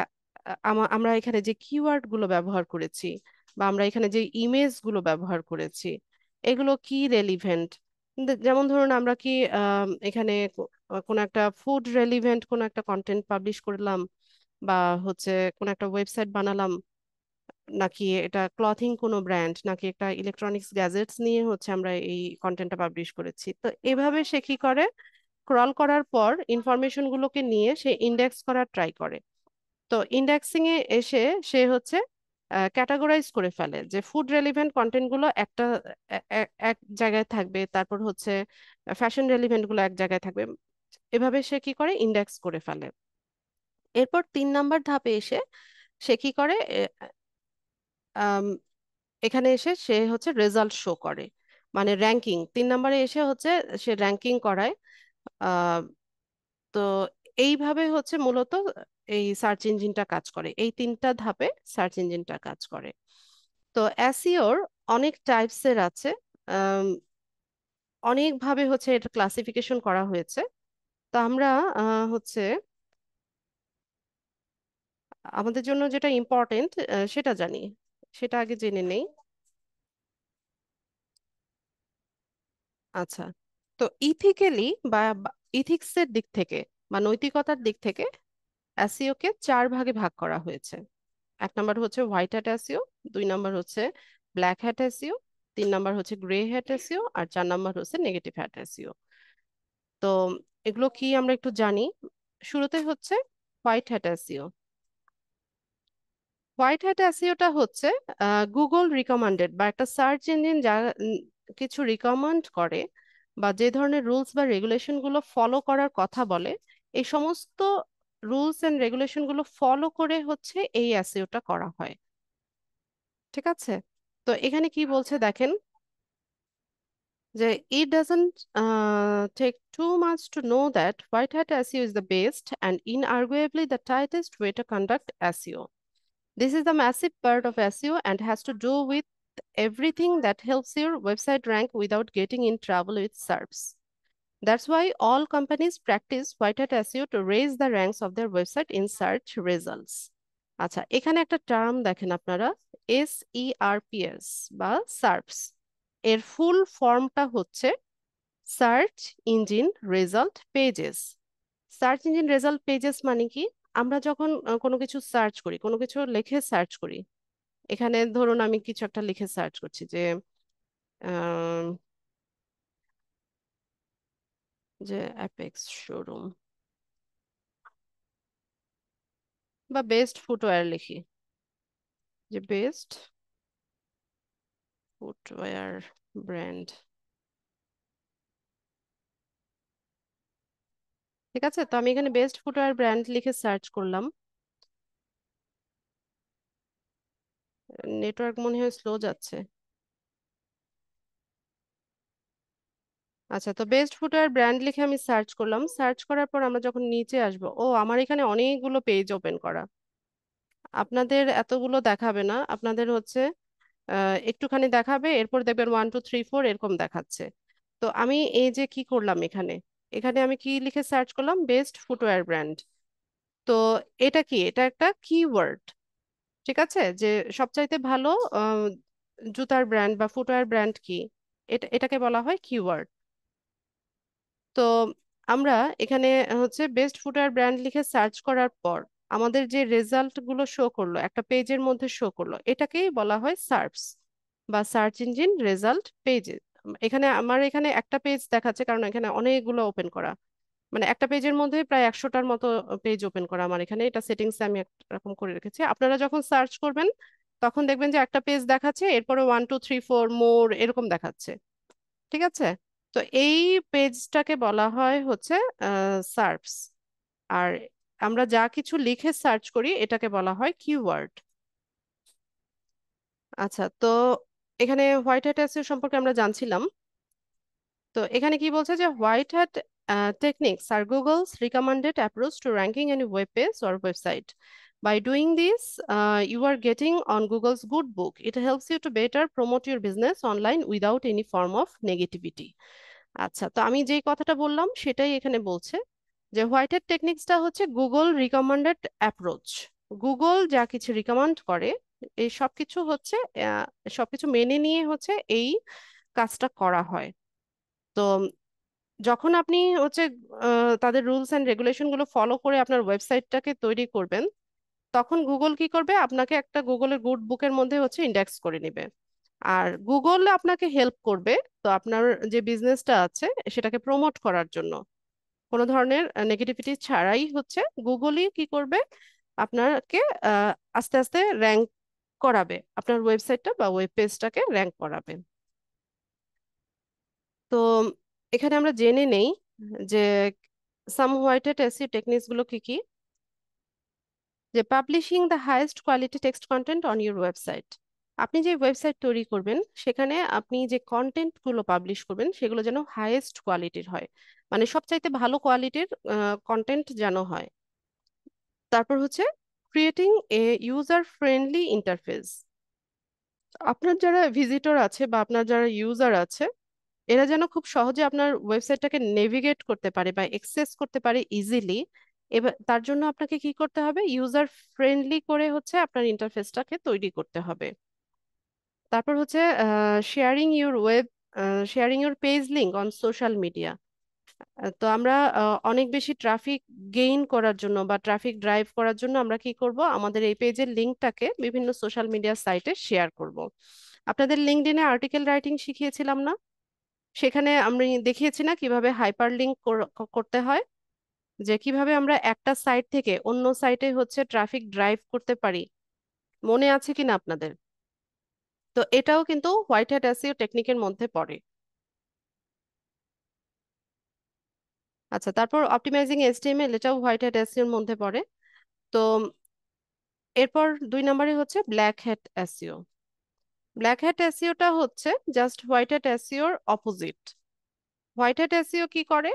আমরা এখানে যে কিওয়ার্ড গুলো ব্যবহার করেছি বা আমরা এখানে যে ইমেজ গুলো ব্যবহার করেছি এগুলো কি রেলিভেন্ট। যেমন ধরুন আমরা কি এখানে কোনো একটা ফুড রেলিভেন্ট কোনো একটা কন্টেন্ট পাবলিশ করলাম, বা হচ্ছে কোনো একটা ওয়েবসাইট বানালাম, নাকি এটা ক্লথিং কোনো ব্র্যান্ড, নাকি একটা ইলেকট্রনিক্স গ্যাজেটস নিয়ে হচ্ছে আমরা এই কন্টেন্টটা পাবলিশ করেছি। তো এভাবে সে কি করে, ক্রল করার পর ইনফরমেশন গুলোকে নিয়ে সে ইন্ডেক্স করার ট্রাই করে। তো ইন্ডেক্সিং এ এসে সে হচ্ছে ক্যাটাগরাইজ করে ফেলে যে ফুড রেলিভেন্ট কন্টেন্ট গুলো একটা এক জায়গায় থাকবে, তারপর হচ্ছে ফ্যাশন রেলিভেন্ট গুলো এক জায়গায় থাকবে, এভাবে সে কি করে, ইন্ডেক্স করে ফেলে। এরপর তিন নাম্বার ধাপে এসে সে কি করে, আম, এখানে এসে সে হচ্ছে রেজাল্ট শো করে, মানে র্যাঙ্কিং, তিন নাম্বারে এসে হচ্ছে সে র্যাঙ্কিং করায়। আহ, তো এইভাবে হচ্ছে মূলত এই সার্চ ইঞ্জিনটা কাজ করে, এই তিনটা ধাপে সার্চ ইঞ্জিনটা কাজ করে। তো এসইওর অনেক টাইপসের আছে, আম, অনেকভাবে হচ্ছে এটা ক্লাসিফিকেশন করা হয়েছে। তো আমরা হচ্ছে আমাদের জন্য যেটা ইম্পর্টেন্ট সেটা জানি, সেটা আগে জেনে নেই। আচ্ছা, তো ইথিক্যালি বা ইথিক্সের দিক থেকে বা নৈতিকতার দিক থেকে এসইও কে 4 ভাগে ভাগ করা হয়েছে। 1 নম্বর হচ্ছে হোয়াইট হ্যাট এসইও, 2 নম্বর হচ্ছে ব্ল্যাক হ্যাট এসইও, 3 নম্বর হচ্ছে গ্রে হ্যাট এসইও, আর 4 নম্বর হচ্ছে নেগেটিভ হ্যাট এসইও। তো এগুলো কি আমরা একটু জানি। শুরুতে হচ্ছে white hat SEO. White hat এসইওটা হচ্ছে গুগল রিকমান্ডেড বা একটা সার্চ ইঞ্জিন যা কিছু রিকমেন্ড করে বা যে ধরনের রুলস বা রেগুলেশন গুলো ফলো করার কথা বলে, এই সমস্ত রুলস এন্ড রেগুলেশন গুলো ফলো করে হচ্ছে এই এসইওটা করা হয়। ঠিক আছে? তো এখানে কি বলছে দেখেন, যে it doesn't take too much to know that white hat SEO is the best and inarguably the tightest way to conduct SEO. This is the massive part of SEO and has to do with everything that helps your website rank without getting in trouble with SERPs. That's why all companies practice white hat SEO to raise the ranks of their website in search results. আচ্ছা, এখানে একটা term দেখেন আপনারা, SERPs বা SERPs। এর ফুল ফর্মটা হচ্ছে search engine result pages. Search engine result pages মানে কি? আমরা যখন কোনো কিছু সার্চ করি, কোনো কিছু লিখে সার্চ করি, এখানে ধরুন আমি কিছু একটা লিখে সার্চ করছি যে আম, যে অ্যাপেক্স শোরুম বা বেস্ট ফুটওয়্যার লিখি, যে বেস্ট ফুটওয়্যার ব্র্যান্ড। ঠিক আছে, তো আমি এখানে বেস্ট ফুটওয়্যার ব্র্যান্ড লিখে সার্চ করলাম। নেটওয়ার্ক মনে হয় স্লো যাচ্ছে। আচ্ছা, তো বেস্ট ফুটওয়্যার ব্র্যান্ড লিখে আমি সার্চ করলাম। সার্চ করার পর আমরা যখন নিচে আসবো, ও আমার এখানে অনেকগুলো পেজ ওপেন করা। আপনাদের এতগুলো দেখাবে না, আপনাদের হচ্ছে একটুখানি দেখাবে, এরপর দেখবেন 1 2 3 4 এরকম দেখাচ্ছে। তো আমি এই যে কি করলাম, এখানে এখানে আমি কি লিখে সার্চ করলাম, বেস্ট ফুটওয়্যার ব্র্যান্ড। তো এটা কি? এটা একটা কিওয়ার্ড। ঠিক আছে, যে সবচাইতে ভালো আহ, জুতার ব্র্যান্ড বা ফুটওয়্যার ব্র্যান্ড কি, এটাকে বলা হয় কিওয়ার্ড। তো আমরা এখানে হচ্ছে বেস্ট ফুটওয়্যার ব্র্যান্ড লিখে সার্চ করার পর আমাদের যে রেজাল্ট গুলো শো করলো, একটা পেজের মধ্যে শো করলো, এটাকেই বলা হয় সার্পস বা সার্চ ইঞ্জিন রেজাল্ট পেজে। এখানে আমার এখানে একটা পেজ দেখাচ্ছে কারণ এখানে অনেকগুলো ওপেন করা, মানে একটা পেজের মধ্যে প্রায় 100টার মতো পেজ ওপেন করা আমার এখানে। এটা সেটিংস আমি এরকম করে রেখেছি। আপনারা যখন সার্চ করবেন তখন দেখবেন যে একটা পেজ দেখাচ্ছে, এরপরে 1 2 3 4 মোর এরকম দেখাচ্ছে। ঠিক আছে, তো এই পেজটাকে বলা হয় হচ্ছে সার্পস। আর আমরা যা কিছু লিখে সার্চ করি এটাকে বলা হয় কিওয়ার্ড। আচ্ছা, তো এখানে হোয়াইট হ্যাট এসইও সম্পর্কে আমরা জানছিলাম। তো এখানে কি বলছে, যে white hat techniques are Google's recommended approach to ranking any web page or website. By doing this, you are getting on Google's good book. It helps you to better promote your business online without any form of negativity. আচ্ছা, তো আমি যেই কথাটা বললাম সেটাই এখানে বলছে, যে হোয়াইট হ্যাট টেকনিক্সটা হচ্ছে গুগল রিকমেন্ডেড অ্যাপ্রোচ। গুগল যা কিছু রিকমেন্ড করে, এই সবকিছু হচ্ছে সবকিছু মেনে নিয়ে হচ্ছে এই কাজটা করা হয়। তো যখন আপনি হচ্ছে তাদের রুলস এন্ড রেগুলেশন গুলো ফলো করে আপনার ওয়েবসাইটটাকে তৈরি করবেন, তখন গুগল কি করবে, আপনাকে একটা গুগলের গুড বুকের মধ্যে হচ্ছে ইন্ডেক্স করে নিবে। আর গুগল আপনাকে হেল্প করবে, তো আপনার যে বিজনেসটা আছে সেটাকে প্রমোট করার জন্য কোনো ধরনের নেগেটিভিটি ছাড়াই হচ্ছে গুগলই কি করবে, আপনাকে আস্তে আস্তে র্যাঙ্ক করাবে, আপনার ওয়েবসাইটটা বা ওয়েব পেজটাকে র্যাঙ্ক করাবে। তো এখানে আমরা জেনে নেই যে সাম হোয়াইটেড এসইও টেকনিক্স গুলো কি কি। যে publishing the highest quality text content on your website. আপনি যে ওয়েবসাইট তৈরি করবেন সেখানে আপনি যে কন্টেন্ট গুলো পাবলিশ করবেন সেগুলো যেন হাইয়েস্ট কোয়ালিটির হয়, মানে সবচাইতে ভালো কোয়ালিটির কন্টেন্ট যেন হয়। তারপর হচ্ছে creating a user friendly interface. আপনার যারা ভিজিটর আছে বা আপনার যারা ইউজার আছে, এরা যেন খুব সহজে আপনার ওয়েবসাইটটাকে নেভিগেট করতে পারে বা এক্সেস করতে পারে ইজিলি। এবার তার জন্য আপনাকে কি করতে হবে, ইউজার ফ্রেন্ডলি করে হচ্ছে আপনার ইন্টারফেসটাকে তৈরি করতে হবে। তারপর হচ্ছে sharing your web sharing your page link on social media. তো আমরা অনেক বেশি ট্রাফিক গেইন করার জন্য বা ট্রাফিক ড্রাইভ করার জন্য আমরা কি করব, আমাদের এই পেজের লিংকটাকে বিভিন্ন সোশ্যাল মিডিয়া সাইটে শেয়ার করব। আপনাদের লিঙ্কডইনে আর্টিকেল রাইটিং শিখিয়েছিলাম না? সেখানে আমি দেখিয়েছি না কিভাবে হাইপার লিঙ্ক করতে হয়, যে কিভাবে আমরা একটা সাইট থেকে অন্য সাইটে হচ্ছে ট্রাফিক ড্রাইভ করতে পারি। মনে আছে কিনা আপনাদের? তো এটাও কিন্তু হোয়াইট হ্যাট এসইও টেকনিকের মধ্যে পড়ে। আচ্ছা, তারপর অপটিমাইজিং এইচটিএমএল, এটাও হোয়াইট হ্যাট এসইও এর মধ্যে পড়ে। তো এরপর 2 নম্বরে হচ্ছে black hat SEO. Black hat এসইওটা হচ্ছে জাস্ট হোয়াইট হ্যাট এসইওর অপোজিট। হোয়াইট হ্যাট এসইও কি করে,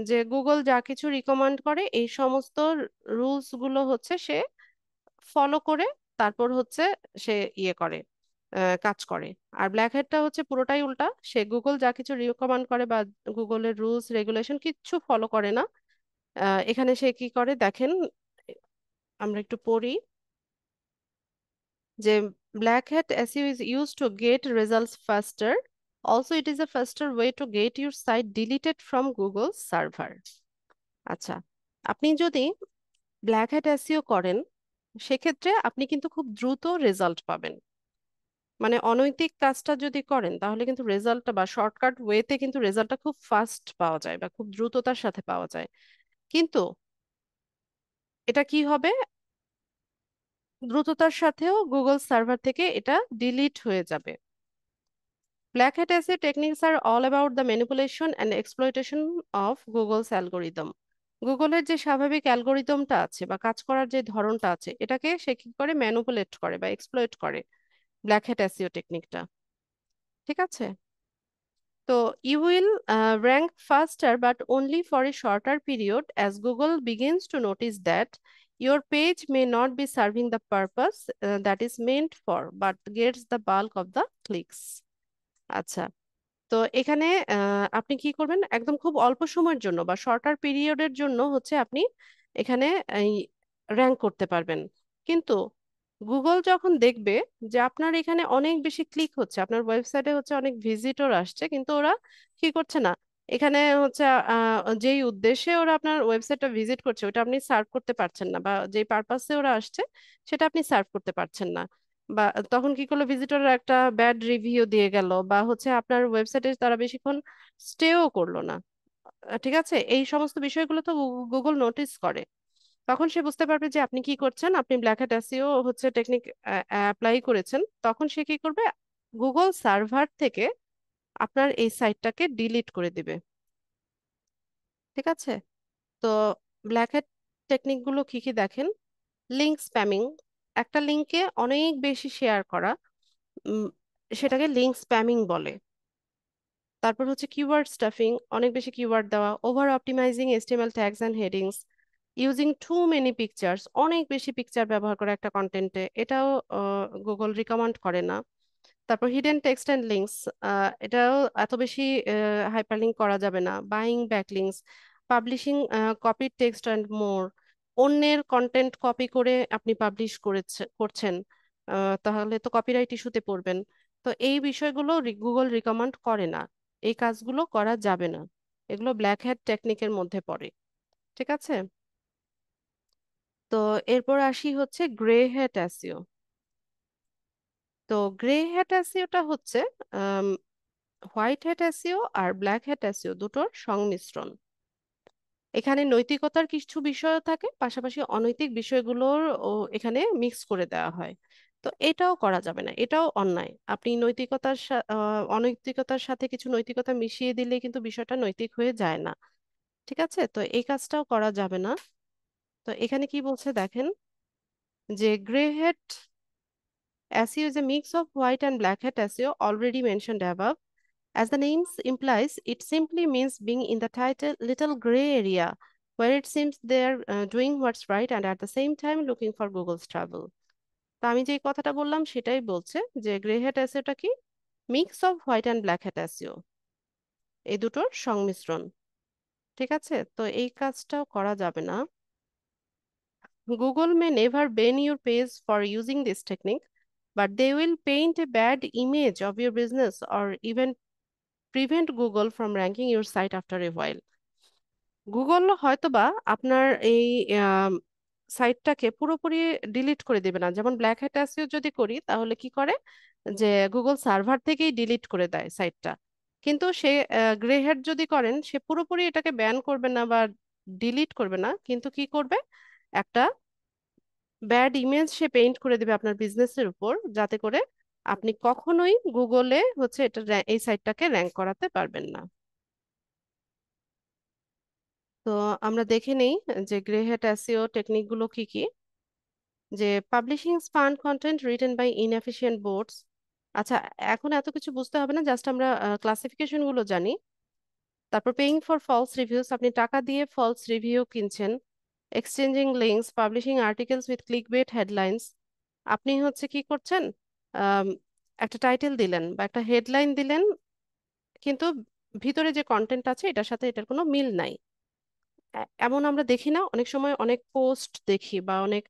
যে গুগল যা কিছু রিকমেন্ড করে এই সমস্ত রুলস গুলো হচ্ছে সে ফলো করে তারপর হচ্ছে সে ইয়ে করে, কাজ করে। আর ব্ল্যাক হ্যাটটা হচ্ছে পুরোটাই উল্টা, সে গুগল যা কিছু রিকমেন্ড করে বা গুগলের রুলস রেগুলেশন কিচ্ছু ফলো করে না। এখানে সে কি করে দেখেন, আমরা একটু পড়ি যে black hat SEO is used to get results faster. Also, it is a faster way to get your site deleted from Google server. আচ্ছা, আপনি যদি ব্ল্যাক হ্যাট এসইও করেন সেক্ষেত্রে আপনি কিন্তু খুব দ্রুত রেজাল্ট পাবেন। মানে অনৈতিক কাজটা যদি করেন তাহলে কিন্তু রেজাল্টটা বা শর্টকাট ওয়েতে কিন্তু রেজাল্টটা খুব ফাস্ট পাওয়া যায় বা খুব দ্রুততার সাথে পাওয়া যায়। কিন্তু এটা কি হবে, দ্রুততার সাথেও গুগল সার্ভার থেকে এটা ডিলিট হয়ে যাবে। Black hat essay techniques are all about the manipulation and exploitation of Google's algorithm. গুগলের যে স্বাভাবিক অ্যালগোরিদমটা আছে বা কাজ করার যে ধরনটা আছে এটাকে সে কি করে ম্যানুপুলেট করে বা এক্সপ্লয়েট করে ব্ল্যাক হ্যাট এসইও টেকনিকটা। ঠিক আছে? তো you will rank faster but only for a shorter period as Google begins to notice that your page may not be serving the purpose that is meant for but gets the bulk of the clicks. আচ্ছা, তো এখানে আপনি কি করবেন, একদম খুব অল্প সময়ের জন্য বা শর্টার পিরিয়ডের জন্য হচ্ছে আপনি এখানে এই র্যাঙ্ক করতে পারবেন। কিন্তু গুগল যখন দেখবে যে আপনার এখানে অনেক বেশি ক্লিক হচ্ছে, আপনার ওয়েবসাইটে হচ্ছে অনেক ভিজিটর আসছে, কিন্তু ওরা কি করছে না, এখানে হচ্ছে যেই উদ্দেশ্যে ওরা আপনার ওয়েবসাইটটা ভিজিট করছে ওটা আপনি সার্ভ করতে পারছেন না, বা যেই পারপাসে ওরা আসছে সেটা আপনি সার্ভ করতে পারছেন না, বা তখন কি করলো ভিজিটররা একটা ব্যাড রিভিউ দিয়ে গেল, বা হচ্ছে আপনার ওয়েবসাইটে তারা বেশিক্ষণ স্টেও করলো না। ঠিক আছে, এই সমস্ত বিষয়গুলো তো গুগল নোটিস করে। তখন সে বুঝতে পারবে যে আপনি কি করছেন, আপনি ব্ল্যাক হ্যাট এসইও হচ্ছে টেকনিক অ্যাপ্লাই করেছেন। তখন সে কি করবে, গুগল সার্ভার থেকে আপনার এই সাইটটাকে ডিলিট করে দিবে। ঠিক আছে? তো ব্ল্যাক হ্যাট টেকনিক গুলো কি কি দেখেন, লিঙ্ক স্প্যামিং, একটা লিঙ্কে অনেক বেশি শেয়ার করা, উম, সেটাকে লিঙ্ক স্প্যামিং বলে। তারপর হচ্ছে কিওয়ার্ড স্টাফিং, অনেক বেশি কিওয়ার্ড দেওয়া, over optimising HTML tags and headings, using too many pictures, অনেক বেশি পিকচার ব্যবহার করে একটা কন্টেন্টে, এটাও গুগল রিকমেন্ড করে না। তারপর হিডেন টেক্সট অ্যান্ড লিঙ্কস, এটাও এত বেশি হাইপারলিঙ্ক করা যাবে না। Buying backlinks, publishing copy text and more, অন্যের কন্টেন্ট কপি করে আপনি করছেন, তাহলে তো কপিরাইট ইস্যুতে পড়বেন। তো এই বিষয়গুলো গুগল রিকমেন্ড করে না, এই কাজগুলো করা যাবে না, এগুলো ব্ল্যাক হ্যাট টেকনিকের মধ্যে পড়ে। ঠিক আছে? তো এরপর আসি হচ্ছে গ্রে হ্যাট এসইও। তো গ্রে হ্যাট এসইওটা হচ্ছে হোয়াইট হ্যাট এসইও আর ব্ল্যাক হ্যাট এসইও দুটোর সংমিশ্রণ। এখানে নৈতিকতার কিছু বিষয় থাকে, পাশাপাশি অনৈতিক বিষয়গুলোর এখানে মিক্স করে দেওয়া হয়। তো এটাও করা যাবে না, এটাও অন্যায়। আপনি অনৈতিকতার সাথে কিছু নৈতিকতা মিশিয়ে দিলে কিন্তু বিষয়টা নৈতিক হয়ে যায় না। ঠিক আছে? তো এই কাজটাও করা যাবে না। তো এখানে কি বলছে দেখেন, যে grey hat SEO is a mix of white and black hat SEO already mentioned above. As the name implies, it simply means being in the title little gray area where it seems they're doing what's right and at the same time looking for Google's trouble. তো আমি যে কথাটা বললাম সেটাই বলছে, যে grey hat এসইওটা কি, mix of white and black hat SEO, এই দুটোর সংমিশ্রণ। ঠিক আছে? তো এই কাজটাও করা যাবে না। Google may never ban your page for using this technique, but they will paint a bad image of your business or even prevent Google from ranking your site after a while. Google হয়তোবা আপনার এই সাইটটাকে পুরোপুরি delete করে দেবে না। যেমন black hat SEO যদি করি তাহলে কি করে, যে গুগল সার্ভার থেকেই ডিলিট করে দেয় সাইটটা। কিন্তু সে গ্রে হ্যাট যদি করেন, সে পুরোপুরি এটাকে ব্যান করবে না বা ডিলিট করবে না, কিন্তু কি করবে, একটা ব্যাড ইমেজ সে পেইন্ট করে দেবে আপনার বিজনেসের উপর, যাতে করে আপনি কখনোই গুগলে হচ্ছে এটা এই সাইটটাকে র্যাঙ্ক করাতে পারবেন না। তো আমরা দেখে নেই যে গ্রে হ্যাট এসইও টেকনিক গুলো কি কি। যে publishing spun content written by inefficient boards. আচ্ছা, এখন এত কিছু বুঝতে হবে না, জাস্ট আমরা ক্লাসিফিকেশন গুলো জানি। তারপর পেইং ফর ফলস রিভিউস, আপনি টাকা দিয়ে ফলস রিভিউ কিনছেন। Exchanging links, publishing articles with clickbait headlines, আপনি হচ্ছে কি করছেন, আম, একটা টাইটেল দিলেন বা একটা হেডলাইন দিলেন, কিন্তু ভিতরে যে কন্টেন্ট আছে এটার সাথে এটার কোনো মিল নাই। এমন আমরা দেখি না, অনেক সময় অনেক পোস্ট দেখি বা অনেক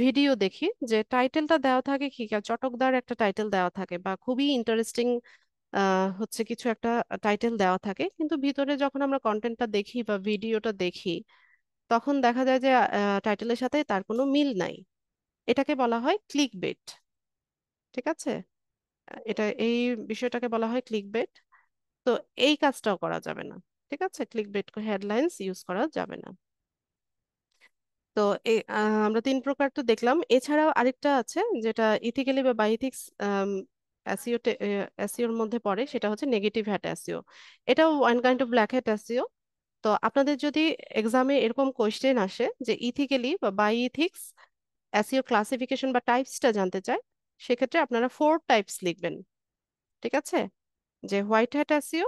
ভিডিও দেখি যে টাইটেলটা দেওয়া থাকে কি চটকদার একটা টাইটেল দেওয়া থাকে বা খুবই ইন্টারেস্টিং হচ্ছে কিছু একটা টাইটেল দেওয়া থাকে, কিন্তু ভিতরে যখন আমরা কন্টেন্টটা দেখি বা ভিডিওটা দেখি তখন দেখা যায় যে টাইটেলের সাথে তার কোনো মিল নাই। এটাকে বলা হয় ক্লিক বেট। ঠিক আছে, এই বিষয়টাকে বলা হয় ক্লিক বেট। তো এই কাজটাও করা যাবে না। ঠিক আছে, ক্লিক বেট হেডলাইন্স ইউজ করা যাবে না। তো আমরা তিন প্রকার তো দেখলাম, এছাড়াও আরেকটা আছে যেটা ইথিক্যালি বা বায়োএথিক্স এসইও এসইওর মধ্যে পড়ে, সেটা হচ্ছে নেগেটিভ হ্যাট এসইও। এটাও one kind of black hat SEO. তো আপনাদের যদি এক্সামে এরকম কোয়েশ্চেন আসে যে ইথিক্যালি বা বায়োএথিক্স এসইও ক্লাসিফিকেশন বা টাইপসটা জানতে চায়, সেক্ষেত্রে আপনারা 4 টাইপস লিখবেন। ঠিক আছে, যে white hat SEO,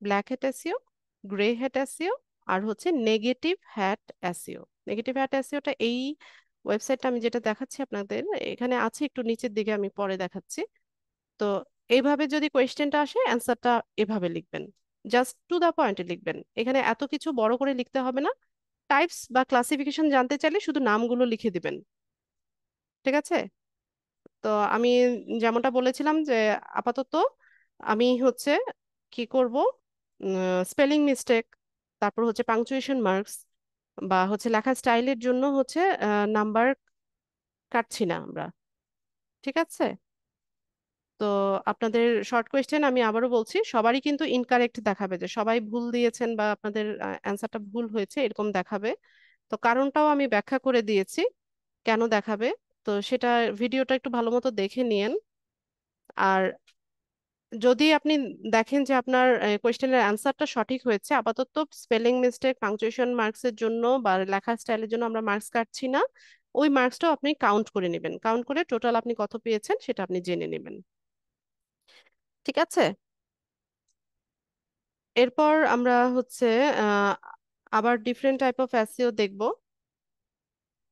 black hat SEO, grey hat SEO, আর হচ্ছে negative hat SEO. Negative hat এসইওটা এই ওয়েবসাইটটা আমি যেটা দেখাচ্ছি আপনাদের এখানে আছে, একটু নিচের দিকে আমি পরে দেখাচ্ছি। তো এইভাবে যদি কোয়েশ্চেনটা আসে অ্যান্সারটা এভাবে লিখবেন, জাস্ট টু দা পয়েন্টে লিখবেন, এখানে এত কিছু বড় করে লিখতে হবে না। টাইপস বা ক্লাসিফিকেশন জানতে চাইলে শুধু নামগুলো লিখে দিবেন। ঠিক আছে, তো আমি যেমনটা বলেছিলাম যে আপাতত আমি হচ্ছে কি করব, স্পেলিং মিস্টেক, তারপর হচ্ছে পাংচুয়েশন মার্কস বা হচ্ছে লেখার স্টাইলের জন্য হচ্ছে নাম্বার কাটছি না আমরা। ঠিক আছে, তো আপনাদের শর্ট কোয়েশ্চেন আমি আবারও বলছি, সবারই কিন্তু ইনকারেক্ট দেখাবে, যে সবাই ভুল দিয়েছেন বা আপনাদের অ্যান্সারটা ভুল হয়েছে এরকম দেখাবে। তো কারণটাও আমি ব্যাখ্যা করে দিয়েছি কেন দেখাবে। তো সেটা ভিডিওটা একটু ভালো মতো দেখে নিয়েন। আর যদি আপনি দেখেন যে আপনার কোয়েশ্চেনের অ্যান্সারটা সঠিক হয়েছে, আপাতত স্পেলিং মিস্টেক পাংচুয়েশন মার্কসের জন্য বা লেখার স্টাইলের জন্য আমরা মার্কস কাটছি না। ওই মার্কসটাও আপনি কাউন্ট করে নেবেন, কাউন্ট করে টোটাল আপনি কত পেয়েছেন সেটা আপনি জেনে নেবেন। ঠিক আছে, এরপর আমরা হচ্ছে আহ, আবার ডিফারেন্ট টাইপ অফ এসইও দেখব।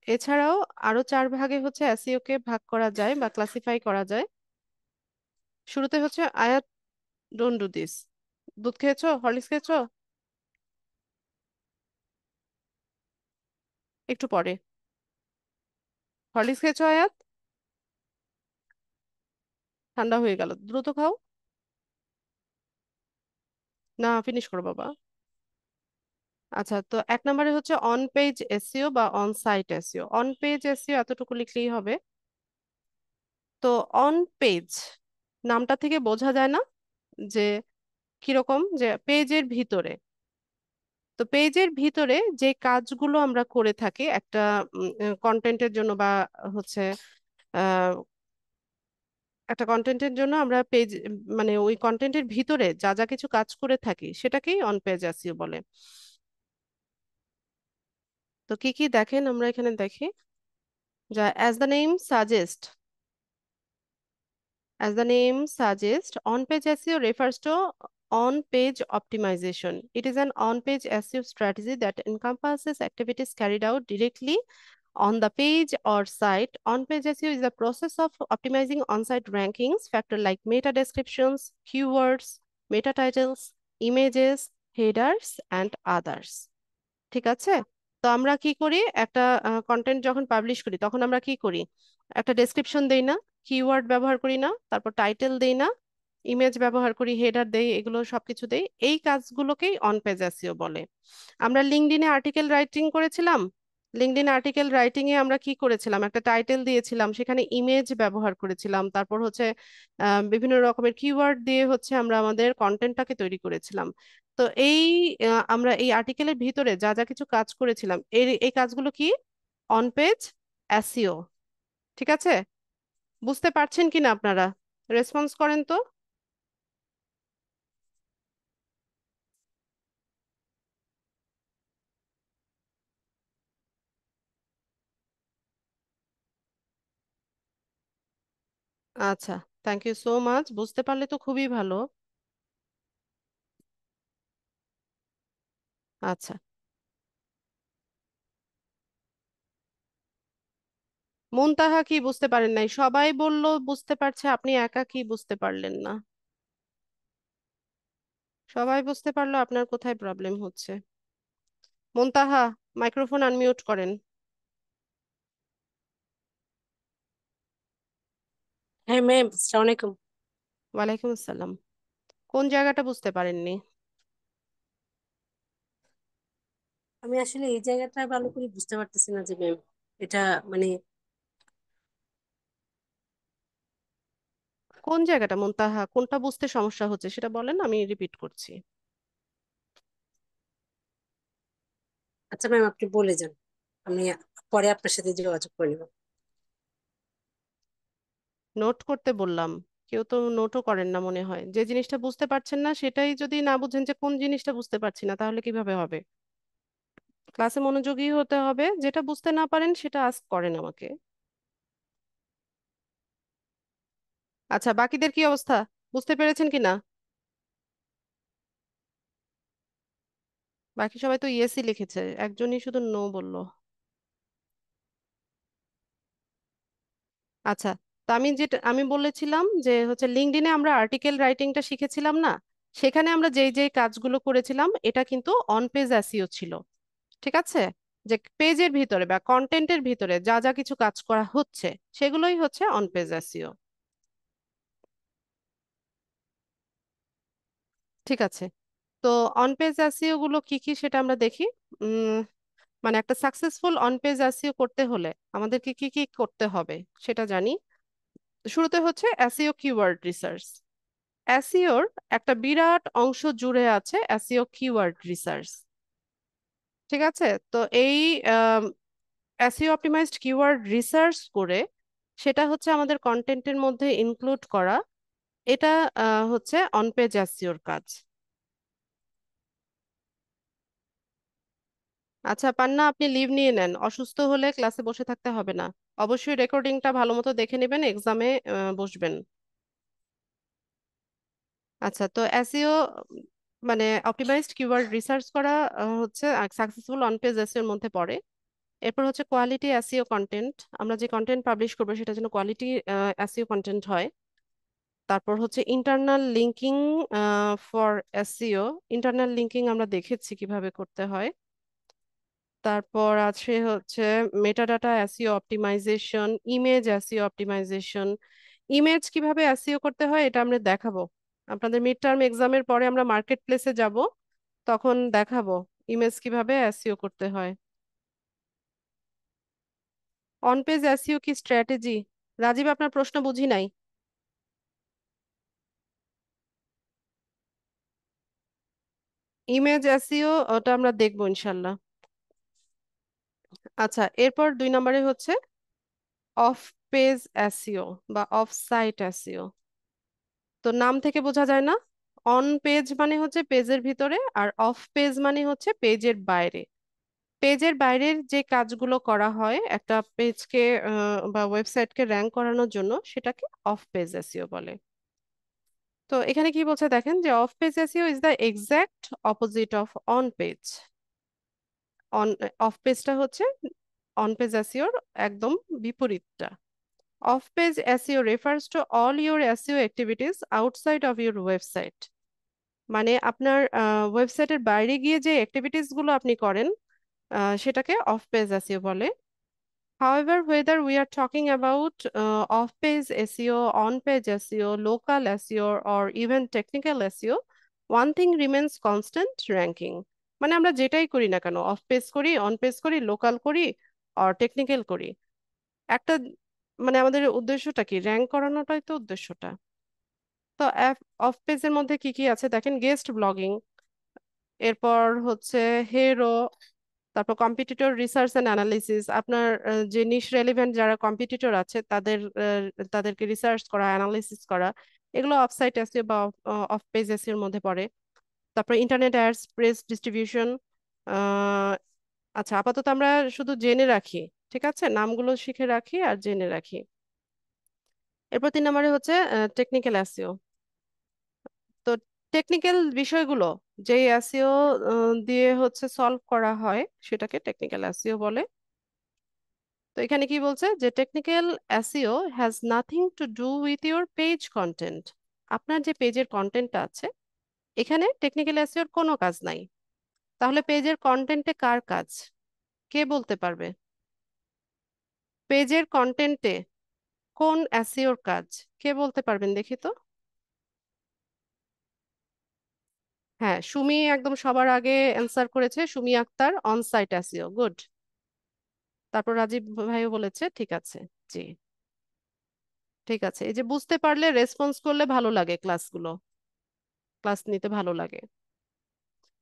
এছাড়াও আরো 4 ভাগে হচ্ছে এসইও কে ভাগ করা যায় বা ক্লাসিফাই করা যায়। শুরুতে হচ্ছে আয়াত, ডোন্ট ডু দিস। দুধ খেয়েছো, হরলিক্স খেয়েছো? একটু পরে। হরলিক্স খেয়েছো আয়াত? ঠান্ডা হয়ে গেল, দ্রুত খাও। না, ফিনিশ করো বাবা। আচ্ছা, তো 1 নম্বরে হচ্ছে অন পেজ এসইও বা on site SEO. On page SEO এতটুকু লিখলেই হবে। তো অন পেজ নামটা থেকে বোঝা যায় না যে কিরকম, যে পেজের ভিতরে। তো পেজের ভিতরে যে কাজগুলো আমরা করে থাকি একটা কন্টেন্টের জন্য বা হচ্ছে আহ, একটা কন্টেন্টের জন্য আমরা পেজ, মানে ওই কন্টেন্টের ভিতরে যা যা কিছু কাজ করে থাকি সেটাকেই অন পেজ এসইও বলে। তো কি কি দেখেন আমরা এখানে দেখি, যা as the name suggests, on-page SEO refers to on-page optimization. It is an on-page SEO strategy that encompasses activities carried out directly on the page or site. On-page SEO is the process of optimizing on-site rankings, factors like meta descriptions, keywords, meta titles, images, headers, and others. ঠিক আছে, তো আমরা কি করি, একটা content যখন publish করি তখন আমরা কি করি, একটা ডেসক্রিপশন দেই না, কিওয়ার্ড ব্যবহার করি না, তারপর টাইটেল দেই না, ইমেজ ব্যবহার করি, হেডার দেই, এগুলো সবকিছু দেই, এই কাজগুলোকেই অন পেজ এসইও বলে। আমরা লিঙ্কডইনে আর্টিকেল রাইটিং করেছিলাম, লিঙ্কডইন আর্টিকেল রাইটিং এ আমরা কি করেছিলাম, একটা টাইটেল দিয়েছিলাম, সেখানে ইমেজ ব্যবহার করেছিলাম, তারপর হচ্ছে বিভিন্ন রকমের কিওয়ার্ড দিয়ে হচ্ছে আমরা আমাদের কন্টেন্টটাকে তৈরি করেছিলাম। তো এই আমরা এই আর্টিকেলের ভিতরে যা যা কিছু কাজ করেছিলাম, এই এই কাজগুলো কি অন পেজ এসইও। ঠিক আছে? বুঝতে পারছেন কিনা আপনারা? রেসপন্স করেন তো। আচ্ছা, থ্যাংক ইউ সো মাচ, বুঝতে পারলে তো খুবই ভালো। আচ্ছা, মুনতাহা কি বুঝতে পারেন নাই? সবাই বলল বুঝতে পারছে, আপনি একা কি বুঝতে পারলেন না? সবাই বুঝতে পারলো, আপনার কোথায় প্রবলেম হচ্ছে? মুনতাহা, মাইক্রোফোন আনমিউট করেন। হ্যাঁ ম্যাম, আসসালামু আলাইকুম। ওয়ালাইকুম আসসালাম। কোন জায়গাটা বুঝতে পারেননি? আমি আসলে এই জায়গাটা ভালো করে বুঝতে পারতেছি না যে ম্যাম, এটা মানে কোন জায়গাটা মুনতাহা, কোনটা বুঝতে সমস্যা হচ্ছে সেটা বলেন, আমি রিপিট করছি। আচ্ছা ম্যাম, আপনি বলে যান, আমি পরে আপনার সাথে যোগাযোগ করে নেব। নোট করতে বললাম, কেউ তো নোটও করেন না মনে হয়। যে জিনিসটা বুঝতে পারছেন না সেটাই যদি না বুঝেন যে কোন জিনিসটা বুঝতে পারছি না, তাহলে কিভাবে হবে? ক্লাসে মনোযোগী হতে হবে, যেটা বুঝতে না পারেন সেটা আস্ক করেন আমাকে। আচ্ছা, বাকিদের কি অবস্থা? বুঝতে পেরেছেন কিনা? বাকি সবাই তো ইয়েসই লিখেছে, একজনই শুধু নো বললো। আচ্ছা, তো আমি বলেছিলাম যে হচ্ছে লিঙ্কডইনে আমরা আর্টিকেল রাইটিংটা শিখেছিলাম না, সেখানে আমরা যেই যেই কাজগুলো করেছিলাম এটা কিন্তু অন পেজ এসইও ছিল। ঠিক আছে? যে পেজের ভিতরে বা কন্টেন্টের ভিতরে যা যা কিছু কাজ করা হচ্ছে সেগুলোই হচ্ছে অন পেজ এসইও। ঠিক আছে, তো অন পেজ এসইও গুলো কি কি সেটা আমরা দেখি। উম মানে একটা সাকসেসফুল অন পেজ এসইও করতে হলে আমাদেরকে কি কি করতে হবে সেটা জানি। শুরুতে হচ্ছে এসইও কিওয়ার্ড রিসার্চ। এসইওর একটা বিরাট অংশ জুড়ে আছে এসইও কিওয়ার্ড রিসার্চ। ঠিক আছে? তো এই এসইও অপটিমাইজড কিওয়ার্ড রিসার্চ করে সেটা হচ্ছে আমাদের কন্টেন্টের মধ্যে ইনক্লুড করা, এটা হচ্ছে অন পেজ এসইওর কাজ। আচ্ছা পান্না, আপনি লিভ নিয়ে নেন, অসুস্থ হলে ক্লাসে বসে থাকতে হবে না। অবশ্যই রেকর্ডিংটা ভালো মতো দেখে নেবেন, এক্সামে বসবেন। আচ্ছা, তো এসইও মানে অপটিমাইজড কিওয়ার্ড রিসার্চ করা হচ্ছে সাকসেসফুল অন পেজ এসইও এর মধ্যে পড়ে। এরপর হচ্ছে কোয়ালিটি এসইও কন্টেন্ট, আমরা যে কন্টেন্ট পাবলিশ করবো সেটা যেন কোয়ালিটি এসইও কন্টেন্ট হয়। তারপর হচ্ছে internal linking for SEO, internal linking আমরা দেখেছি কিভাবে করতে হয়। তারপর আছে হচ্ছে metadata SEO optimization, image SEO optimization. Image কিভাবে এসইও করতে হয় এটা আমরা দেখাবো আপনাদের মিড টার্ম এক্সামের পরে, আমরা মার্কেট প্লেসে যাব, তখন দেখাবো ইমেজ কিভাবে এসইও করতে হয়। অন পেজ এসইও কি স্ট্র্যাটেজি? রাজীব, আপনার প্রশ্ন বুঝি নাই। ইমেজ এসইও ওটা আমরা দেখবো ইনশাল্লাহ। আচ্ছা, এরপর 2 নম্বরে হচ্ছে অফ পেজ এসইও বা অফ সাইট এসইও। তো নাম থেকে বোঝা যায় না, অন পেজ মানে হচ্ছে পেজের ভিতরে, আর অফ পেজ মানে হচ্ছে পেজের বাইরে। পেজের বাইরের যে কাজগুলো করা হয় একটা পেজকে বা ওয়েবসাইটকে র্যাঙ্ক করানোর জন্য, সেটাকে অফ পেজ এসইও বলে। তো এখানে কি বলছে দেখেন, যে off page SEO is the exact opposite of on page. On off পেজটা হচ্ছে অন পেজ এসইওর একদম বিপরীতটা। Off page SEO refers to all your SEO activities outside of your website. মানে আপনার ওয়েবসাইটের বাইরে গিয়ে যে অ্যাক্টিভিটিস গুলো আপনি করেন সেটাকে অফ পেজ এসইও বলে। However, whether we are talking about off-page SEO, on-page SEO, local SEO, or even technical SEO, one thing remains constant: ranking. মানে আমরা যেটাই করি না কেন, অফ পেজ করি, অন পেজ করি, লোকাল করি, আর টেকনিক্যাল করি, একটা মানে আমাদের উদ্দেশ্যটা কি? র্যাঙ্ক করানোটাই তো উদ্দেশ্যটা। তো অফ পেজের মধ্যে কি কি আছে দেখেন: গেস্ট ব্লগিং, এরপর হচ্ছে হেরো, তারপর কম্পিটিটর রিসার্চ এন্ড অ্যানালিসিস, আপনার যে নিশ রেলিভেন্ট যারা কম্পিটিটর আছে তাদেরকে রিসার্চ করা, অ্যানালিসিস করা, এগুলো অফসাইট এসইও বা অফ পেজ এসইও এর মধ্যে পড়ে। তারপর ইন্টারনেট অ্যাডস, প্রেস ডিস্ট্রিবিউশন। আচ্ছা, আপাতত আমরা শুধু জেনে রাখি, ঠিক আছে, নামগুলো শিখে রাখি আর জেনে রাখি। এরপর 3 নম্বরে হচ্ছে টেকনিক্যাল এসইও। তো টেকনিক্যাল বিষয়গুলো যে এসইও দিয়ে হচ্ছে সলভ করা হয় সেটাকে টেকনিক্যাল এসইও বলে। তো এখানে কি বলছে যে technical SEO has nothing to do with your page content. আপনার যে পেজের কন্টেন্টটা আছে এখানে টেকনিক্যাল এসইওর কোনো কাজ নাই। তাহলে পেজের কন্টেন্টে কার কাজ? কে বলতে পারবে? পেজের কন্টেন্টে কোন এসইওর কাজ? কে বলতে পারবেন দেখি তো? হ্যাঁ, সুমি একদম সবার আগে অ্যান্সার করেছে, Sumi Akter, on site SEO, good. তারপর রাজীব ভাইও বলেছে, ঠিক আছে। জি, ঠিক আছে। এই যে বুঝতে পারলে, রেসপন্স করলে ভালো লাগে, ক্লাসগুলো, ক্লাস নিতে ভালো লাগে।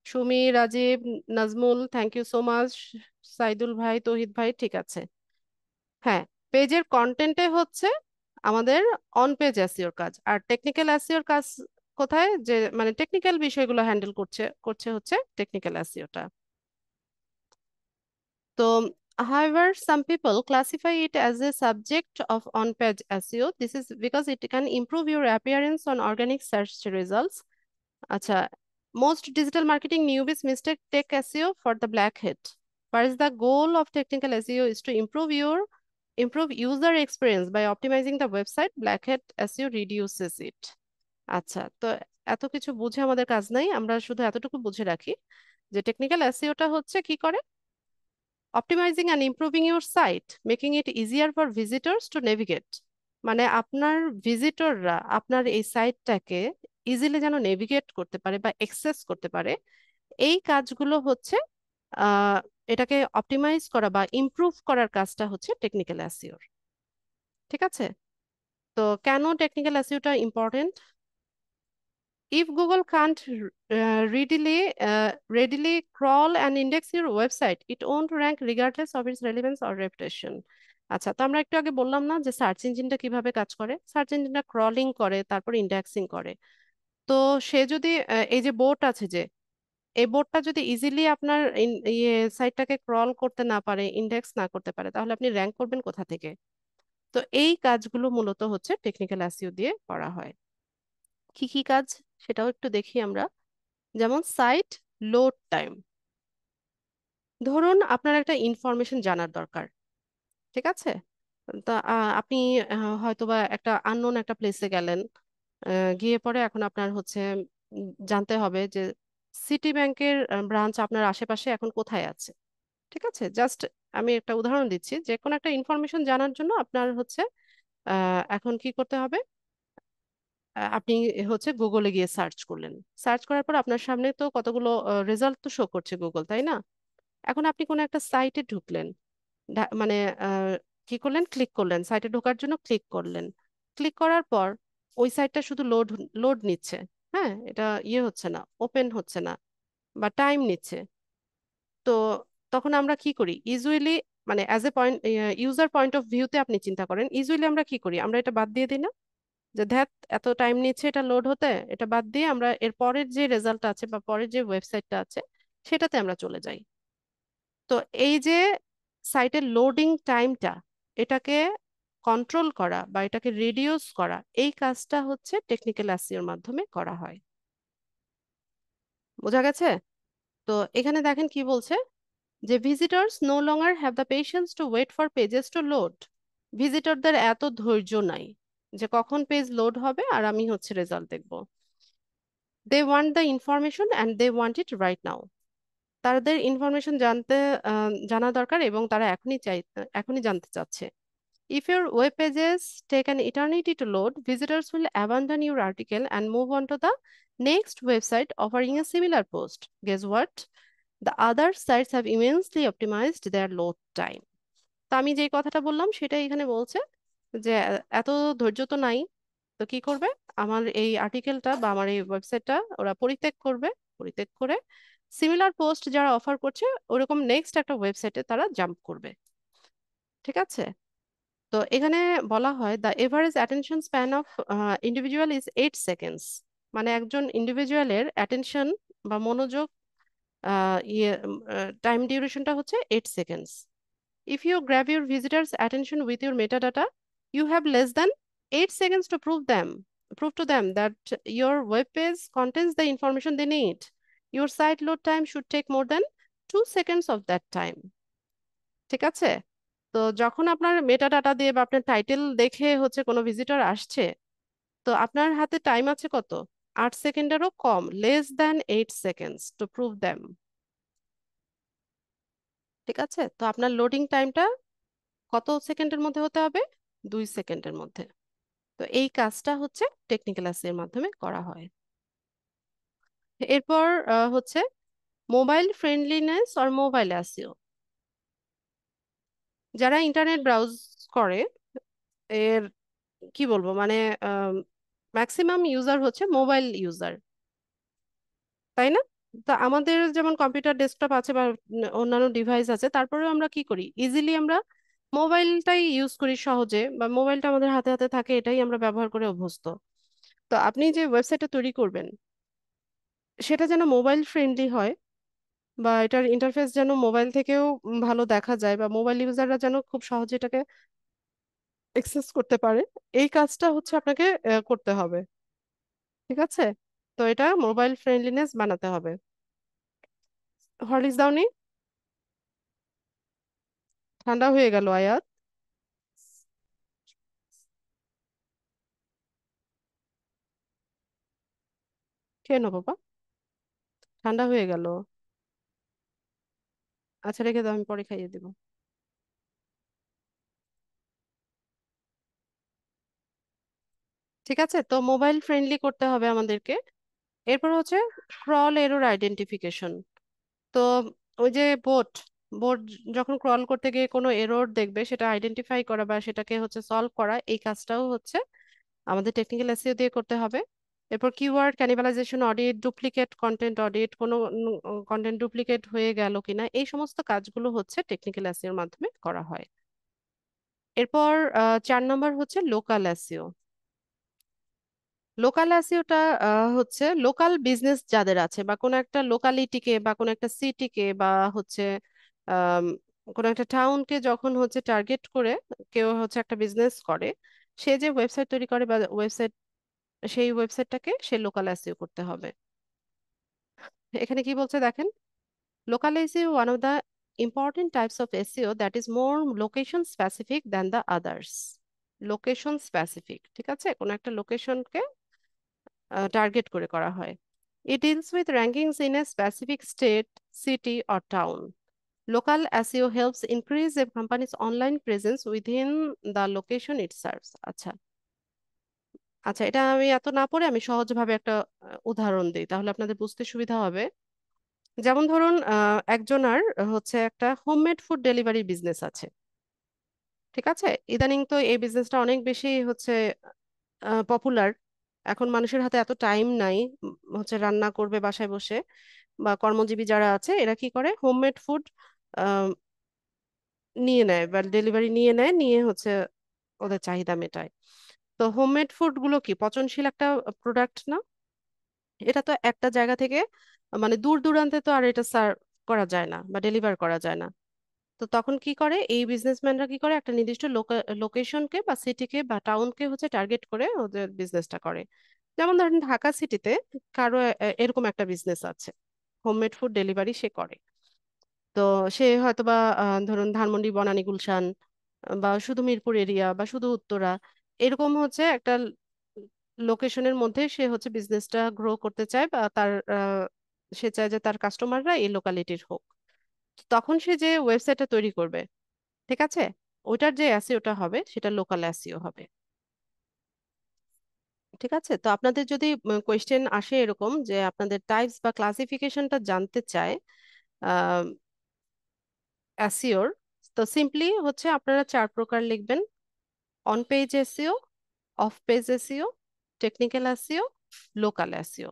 Sumi, Rajib, Nazmul, thank you so much. Saidul ভাই, তৌহিদ ভাই, ঠিক আছে। হ্যাঁ, পেজের কন্টেন্টে হচ্ছে আমাদের অন পেজ এসইওর কাজ, আর টেকনিক্যাল এসইওর কাজ কোথায়? যে মানে টেকনিক্যাল বিষয়গুলো হ্যান্ডেল করছে করছে হচ্ছে technical এসইওটা। So, however, some people classify it as a subject of on-page SEO. This is because it can improve your appearance on organic search results. Acha, most digital marketing newbies mistake tech SEO for the black hat. Whereas the goal of technical SEO is to improve user experience by optimizing the website. Black hat SEO reduces it. আচ্ছা, তো এত কিছু বুঝে আমাদের কাজ নাই, আমরা শুধু এতটুকু বুঝে রাখি যে টেকনিক্যাল এসইওটা হচ্ছে কি করে: optimizing and improving your site, making it easier for visitors to navigate. মানে আপনার ভিজিটররা আপনার এই সাইটটাকে ইজিলি যেন নেভিগেট করতে পারে বা অ্যাক্সেস করতে পারে, এই কাজগুলো হচ্ছে আহ এটাকে অপটিমাইজ করা বা ইমপ্রুভ করার কাজটা হচ্ছে টেকনিক্যাল এসইওর। ঠিক আছে? তো কেন টেকনিক্যাল এসইওটা important? If Google can't readily crawl and index your website, it won't rank regardless of its relevance or reputation. আচ্ছা, তো আমরা একটু আগে বললাম না যে সার্চ ইঞ্জিনটা কিভাবে কাজ করে? সার্চ ইঞ্জিনটা ক্রলিং করে, তারপর ইন্ডেক্সিং করে। তো সে যদি এই যে বোট আছে, যে এই বোটটা যদি ইজিলি আপনার ইয়ে সাইটটাকে ক্রল করতে না পারে, ইন্ডেক্স না করতে পারে, তাহলে আপনি র্যাঙ্ক করবেন কোথা থেকে? তো এই কাজগুলো মূলত হচ্ছে টেকনিক্যাল এসইও দিয়ে করা হয়। কি কি কাজ সেটাও একটু দেখি আমরা। যেমন সাইট লোড টাইম। ধরুন আপনার একটা ইনফরমেশন জানার দরকার, ঠিক আছে? তা আপনি হয়তোবা একটা আননোন একটা প্লেসে গেলেন, গিয়ে পরে এখন আপনার হচ্ছে জানতে হবে যে সিটি ব্যাংকের ব্রাঞ্চ আপনার আশেপাশে এখন কোথায় আছে। ঠিক আছে, জাস্ট আমি একটা উদাহরণ দিচ্ছি, যে কোনো একটা ইনফরমেশন জানার জন্য আপনার হচ্ছে এখন কি করতে হবে? আপনি হচ্ছে গুগলে গিয়ে সার্চ করলেন। সার্চ করার পর আপনার সামনে তো কতগুলো রেজাল্ট তো শো করছে গুগল, তাই না? এখন আপনি কোনো একটা সাইটে ঢুকলেন, মানে আহ, কি করলেন? ক্লিক করলেন, সাইটে ঢোকার জন্য ক্লিক করলেন। ক্লিক করার পর ওই সাইটটা শুধু লোড লোড নিচ্ছে। হ্যাঁ, এটা ইয়ে হচ্ছে না, ওপেন হচ্ছে না, বা টাইম নিচ্ছে। তো তখন আমরা কি করি ইউজুয়ালি? মানে as a point, user point of ভিউতে আপনি চিন্তা করেন, ইউজুয়ালি আমরা কি করি? আমরা এটা বাদ দিয়ে দিই না? যে ধ্যাত, এত টাইম নিচ্ছে এটা লোড হতে, এটা বাদ দিয়ে আমরা এর পরের যে রেজাল্টটা আছে বা পরের যে ওয়েবসাইটটা আছে সেটাতে আমরা চলে যাই। তো এই যে সাইটের লোডিং টাইমটা, এটাকে কন্ট্রোল করা বা এটাকে রিডিউস করা, এই কাজটা হচ্ছে টেকনিক্যাল এসইওর মাধ্যমে করা হয়। বোঝা গেছে? তো এখানে দেখেন কি বলছে, যে visitors no longer have the patience to wait for pages to load. ভিজিটরদের এত ধৈর্য নাই যে কখন পেজ লোড হবে আর আমি হচ্ছে রেজাল্ট দেখবো। They want the information and they want it right now. তাদের ইনফরমেশন জানা দরকার এবং তারা এখনই জানতে চাচ্ছে। If your web pages take an eternity to load, visitors will abandon your article and move on to the next website offering a similar post. Guess what? The other sites have immensely optimized their load time. তো আমি যে কথাটা বললাম সেটাই এখানে বলছে যে এত ধৈর্য তো নাই, তো কি করবে, আমার এই আর্টিকেলটা বা আমার এই ওয়েবসাইটটা ওরা পরিত্যাগ করবে, পরিত্যাগ করে সিমিলার পোস্ট যারা অফার করছে ওরকম নেক্সট একটা ওয়েবসাইটে তারা জাম্প করবে। ঠিক আছে, তো এখানে বলা হয় the average attention span of individual is 8 seconds. মানে একজন ইন্ডিভিজুয়ালের অ্যাটেনশন বা মনোযোগ টাইম ডিউরেশনটা হচ্ছে 8 seconds. If you grab your visitors' attention with your metadata, you have less than 8 seconds to prove to them that your web page contains the information they need. Your site load time should take more than 2 seconds of that time. ঠিক আছে, তো যখন আপনার meta data দিয়ে বা আপনার title দেখে হচ্ছে কোনো ভিজিটর আসছে, তো আপনার হাতে টাইম আছে কত, 8 সেকেন্ডেরও কম, less than 8 seconds to prove them. ঠিক আছে, তো আপনার লোডিং টাইমটা কত সেকেন্ডের মধ্যে হতে হবে, 2 সেকেন্ডের মধ্যে। তো এই কাজটা হচ্ছে টেকনিক্যাল অ্যাসি এর মাধ্যমে করা হয়। এরপর হচ্ছে মোবাইল ফ্রেন্ডলিনেস আর মোবাইল অ্যাসিও। যারা ইন্টারনেট ব্রাউজ করে এর কি বলবো মানে ম্যাক্সিমাম ইউজার হচ্ছে মোবাইল ইউজার, তাই না? তো আমাদের যেমন কম্পিউটার ডেস্কটপ আছে বা অন্যান্য ডিভাইস আছে, তারপরেও আমরা কি করি, ইজিলি আমরা মোবাইলটাই ইউজ করি সহজে, বা মোবাইলটা আমাদের হাতে হাতে থাকে, এটাই আমরা ব্যবহার করে অভ্যস্ত। তো আপনি যে ওয়েবসাইটটা তৈরি করবেন সেটা যেন মোবাইল ফ্রেন্ডলি হয়, বা এটার ইন্টারফেস যেন মোবাইল থেকেও ভালো দেখা যায়, বা মোবাইল ইউজাররা যেন খুব সহজে এটাকে অ্যাক্সেস করতে পারে, এই কাজটা হচ্ছে আপনাকে করতে হবে। ঠিক আছে, তো এটা মোবাইল ফ্রেন্ডলিনেস বানাতে হবে। হরলিক্স দাওনি, ঠান্ডা হয়ে গেল আয়াত, খেয়ে নো বাবা, ঠান্ডা হয়ে গেল। আচ্ছা রেখে দাও, আমি পরে খাইয়ে দিব। ঠিক আছে, তো মোবাইল ফ্রেন্ডলি করতে হবে আমাদেরকে। এরপর হচ্ছে ক্রল এরর আইডেন্টিফিকেশন। তো ওই যে বোট বোট যখন ক্রল করতে গিয়ে কোনো এরর দেখবে সেটা আইডেন্টিফাই করা বা সেটাকে হচ্ছে সলভ করা, এই কাজটাও হচ্ছে আমাদের টেকনিক্যাল এসইও দিয়ে করতে হবে। এরপর keyword cannibalization audit, duplicate content audit, কোনো কন্টেন্ট ডুপ্লিকেট হয়ে গেল কিনা, এই সমস্ত কাজগুলো হচ্ছে টেকনিক্যাল এসইওর মাধ্যমে করা হয়। এরপর 4 নম্বর হচ্ছে লোকাল এসইও। লোকাল এসইওটা হচ্ছে লোকাল বিজনেস যাদের আছে, বা কোনো একটা লোকালিটিকে বা কোনো একটা সিটিকে বা হচ্ছে আম, কোনো একটা টাউনকে যখন হচ্ছে টার্গেট করে কেউ হচ্ছে একটা বিজনেস করে, সে যে ওয়েবসাইট তৈরি করে বা ওয়েবসাইট, সেই ওয়েবসাইটটাকে সে লোকাল এসইও করতে হবে। এখানে কি বলছে দেখেন, local SEO one of the important types of SEO that is more location specific than the others. Location specific, ঠিক আছে, কোনো একটা লোকেশনকে টার্গেট করে করা হয়। It deals with rankings in a specific state, city, or town. Local SEO helps increase a company's online presence within the location it serves. আচ্ছা, আচ্ছা, এটা আমি এত না পড়ে আমি সহজভাবে একটা উদাহরণ দিই, তাহলে আপনাদের বুঝতে সুবিধা হবে। যেমন ধরুন একজনার হচ্ছে একটা হোমমেড ফুড ডেলিভারি বিজনেস আছে। ঠিক আছে, ইদানিং তো এই বিজনেসটা অনেক বেশি হচ্ছে পপুলার। এখন মানুষের হাতে এত টাইম নাই হচ্ছে রান্না করবে বাসায় বসে, বা কর্মজীবী যারা আছে এরা কি করে, হোমমেড ফুড নিয়ে নেয় বা ডেলিভারি নিয়ে নেয়, নিয়ে হচ্ছে ওদের চাহিদা মেটায়। তো হোমমেড ফুড গুলো কি পচনশীল একটা প্রোডাক্ট না? এটা তো একটা জায়গা থেকে মানে দূর দূরান্তে তো আর এটা সার্ভ করা যায় না বা ডেলিভার করা যায় না। তো তখন কি করে এই বিজনেসম্যানরা, কি করে একটা নির্দিষ্ট লোকেশনকে বা সিটিকে বা টাউনকে হচ্ছে টার্গেট করে ওদের বিজনেসটা করে। যেমন ধরেন ঢাকা সিটিতে কারো এরকম একটা বিজনেস আছে, হোমমেড ফুড ডেলিভারি সে করে। তো সে হয়তো বা ধরুন ধানমন্ডি, বনানী, গুলশান, বা শুধু মিরপুর এরিয়া বা শুধু উত্তরা, এরকম হচ্ছে একটা লোকেশনের মধ্যে সে হচ্ছে বিজনেসটা গ্রো করতে চায়, বা তার সে চায় যে তার কাস্টমাররা এই লোকালিটির হোক। তখন সে যে ওয়েবসাইটটা তৈরি করবে, ঠিক আছে, ওইটার যে এসইওটা হবে সেটা লোকাল এসইও হবে। ঠিক আছে, তো আপনাদের যদি কোয়েশ্চেন আসে এরকম যে আপনাদের টাইপস বা ক্লাসিফিকেশনটা জানতে চায় এসইওর, তো সিম্পলি হচ্ছে আপনারা 4 প্রকার লিখবেন: on page SEO, off page SEO, technical SEO, local SEO.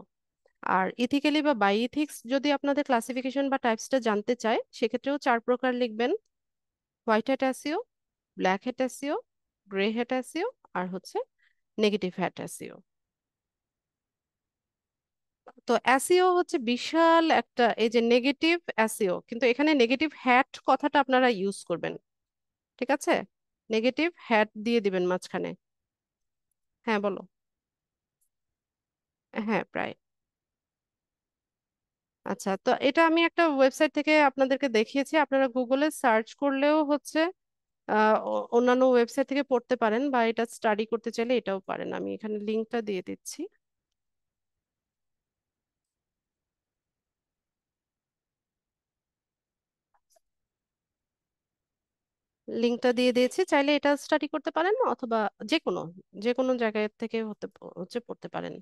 আর ইথিক্যালি বা বাই ইথিক্স যদি আপনাদের ক্লাসিফিকেশন বা টাইপসটা জানতে চায়, সেক্ষেত্রেও 4 প্রকার লিখবেন: white hat SEO, black hat SEO, grey hat SEO, আর হচ্ছে নেগেটিভ হ্যাট এসইও। তো এসইও হচ্ছে বিশাল একটা, এই যে নেগেটিভ এসইও, কিন্তু এখানে নেগেটিভ হ্যাট কথাটা আপনারা ইউজ করবেন, ঠিক আছে, নেগেটিভ হ্যাট দিয়ে দিবেন মাঝখানে। হ্যাঁ বলো। হ্যাঁ প্রায়। আচ্ছা, তো এটা আমি একটা ওয়েবসাইট থেকে আপনাদেরকে দেখিয়েছি, আপনারা গুগলে সার্চ করলেও হচ্ছে অন্যান্য ওয়েবসাইট থেকে পড়তে পারেন, বা এটা স্টাডি করতে চাইলে এটাও পারেন। আমি এখানে লিঙ্কটা দিয়ে দিচ্ছি। লিঙ্কটা দিয়ে দিয়েছি, চাইলে এটা স্টাডি করতে পারেন, অথবা যে কোনো যে কোনো জায়গায় থেকে হচ্ছে পড়তে পারেন।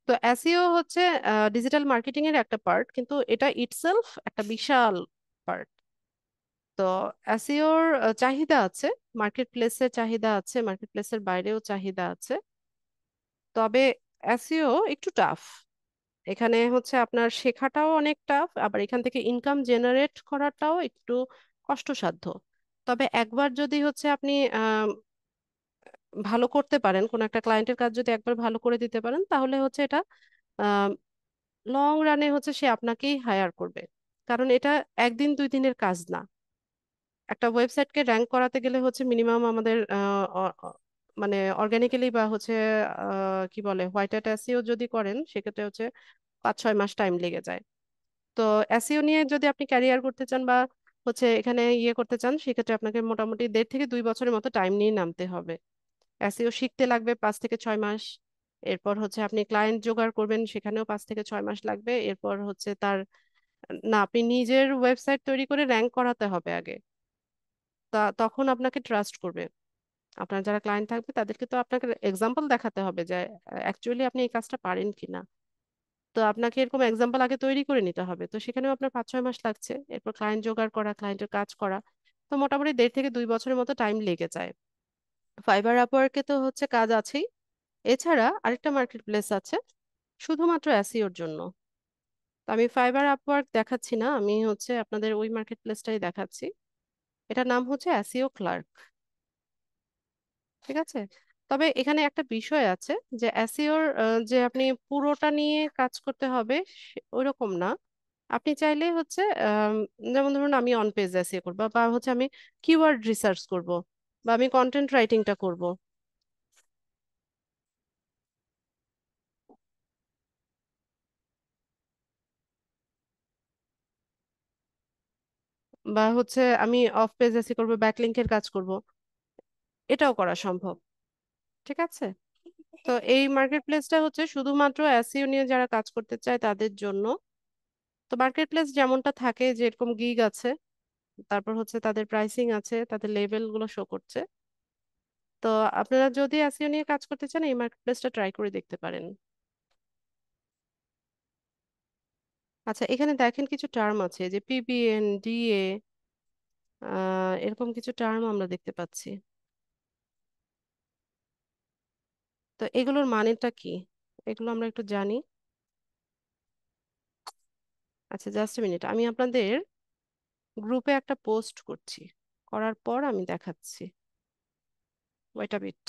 তো এসইও হচ্ছে ডিজিটাল মার্কেটিং এর একটা পার্ট, কিন্তু এটা ইটসেলফ একটা বিশাল পার্ট। তো এসইওর চাহিদা আছে, মার্কেট প্লেসের চাহিদা আছে, মার্কেট প্লেসের বাইরেও চাহিদা আছে। তবে এসইও একটু টাফ। এখানে হচ্ছে আপনার শেখাটাও অনেক টাফ, আবার এখান থেকে ইনকাম জেনারেট করাটাও একটু কষ্টসাধ্য। তবে একবার যদি হচ্ছে আপনি ভালো করতে পারেন, কোন একটা ক্লায়েন্টের কাজ যদি একবার ভালো করে দিতে পারেন, তাহলে হচ্ছে এটা লং রানে হচ্ছে সে আপনাকেই হায়ার করবে। কারণ এটা একদিন দুই দিনের কাজ না। একটা ওয়েবসাইটকে র্যাঙ্ক করাতে গেলে হচ্ছে মিনিমাম আমাদের মানে অর্গানিক্যালি বা হচ্ছে কি বলে হোয়াইট হ্যাট এসইও যদি করেন, সেক্ষেত্রে হচ্ছে 5-6 মাস টাইম লেগে যায়। তো এসইও নিয়ে যদি আপনি ক্যারিয়ার করতে চান বা হচ্ছে এখানে ইয়ে করতে চান, সেক্ষেত্রে আপনাকে মোটামুটি 1.5 থেকে 2 বছরের মতো টাইম নিয়ে নামতে হবে। এসইও শিখতে লাগবে 5 থেকে 6 মাস। এরপর হচ্ছে আপনি ক্লায়েন্ট জোগাড় করবেন, সেখানেও 5 থেকে 6 মাস লাগবে। এরপর হচ্ছে তার, না, আপনি নিজের ওয়েবসাইট তৈরি করে র্যাঙ্ক করাতে হবে আগে। তখন আপনাকে ট্রাস্ট করবে। আপনার যারা ক্লায়েন্ট থাকবে তাদেরকে তো আপনাকে এক্সাম্পল দেখাতে হবে যে অ্যাকচুয়ালি আপনি এই কাজটা পারেন কিনা। তো আপনাকে এরকম এক্সাম্পল আগে তৈরি করে নিতে হবে, তো সেখানেও আপনার 5-6 মাস লাগছে। এরপর ক্লায়েন্ট জোগাড় করা, ক্লায়েন্টের কাজ করা, তো মোটামুটি 1.5 থেকে 2 বছরের মতো টাইম লেগে যায়। ফাইবার আপওয়ার্কে তো হচ্ছে কাজ আছেই। এছাড়া আরেকটা মার্কেট প্লেস আছে শুধুমাত্র এসইওর জন্য। তো আমি ফাইবার আপওয়ার্ক দেখাচ্ছি না, আমি হচ্ছে আপনাদের ওই মার্কেট প্লেসটাই দেখাচ্ছি। এটার নাম হচ্ছে এসইও ক্লার্ক। ঠিক আছে, তবে এখানে একটা বিষয় আছে যে এসইওর যে আপনি পুরোটা নিয়ে কাজ করতে হবে ওইরকম না। আপনি চাইলে হচ্ছে যেমন ধরুন আমি অন পেজ এসইও করবো, বা হচ্ছে আমি কিওয়ার্ড রিসার্চ করব, বা আমি কন্টেন্ট রাইটিংটা করব, বা হচ্ছে আমি অফ পেজ এসইও করবো, ব্যাকলিংকের কাজ করব, এটাও করা সম্ভব। ঠিক আছে, তো এই মার্কেট প্লেসটা হচ্ছে শুধুমাত্র এসইও নিয়ে যারা কাজ করতে চায় তাদের জন্য। তো মার্কেট প্লেস যেমনটা থাকে, যে এরকম গিগ আছে, তারপর হচ্ছে তাদের প্রাইসিং আছে, তাদের লেভেল গুলো শো করছে। তো আপনারা যদি এসইও নিয়ে কাজ করতে চান, এই মার্কেট প্লেসটা ট্রাই করে দেখতে পারেন। আচ্ছা, এখানে দেখেন কিছু টার্ম আছে, যে পিবিএন, ডিএ, এরকম কিছু টার্ম আমরা দেখতে পাচ্ছি। তো এগুলোর মানেটা কি, এগুলো আমরা একটু জানি। আচ্ছা, জাস্ট মিনিট, আমি আপনাদের গ্রুপে একটা পোস্ট করছি, করার পর আমি দেখাচ্ছি। Wait a bit.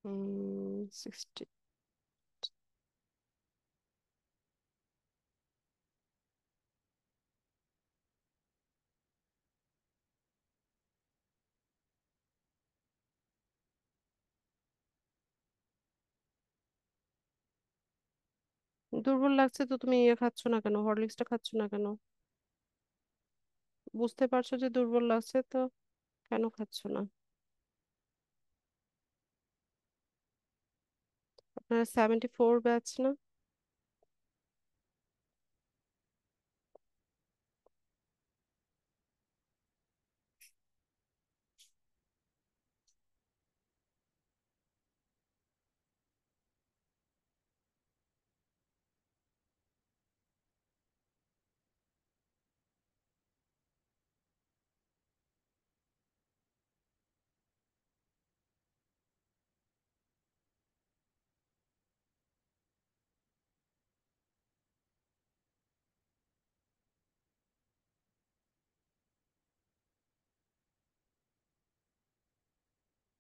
হুম, 60। দুর্বল লাগছে তো তুমি ইয়ে খাচ্ছ না কেন, হরলিক্সটা খাচ্ছ না কেন? বুঝতে পারছো যে দুর্বল লাগছে তো কেন খাচ্ছ না? আপনারা 74 ব্যাচ না?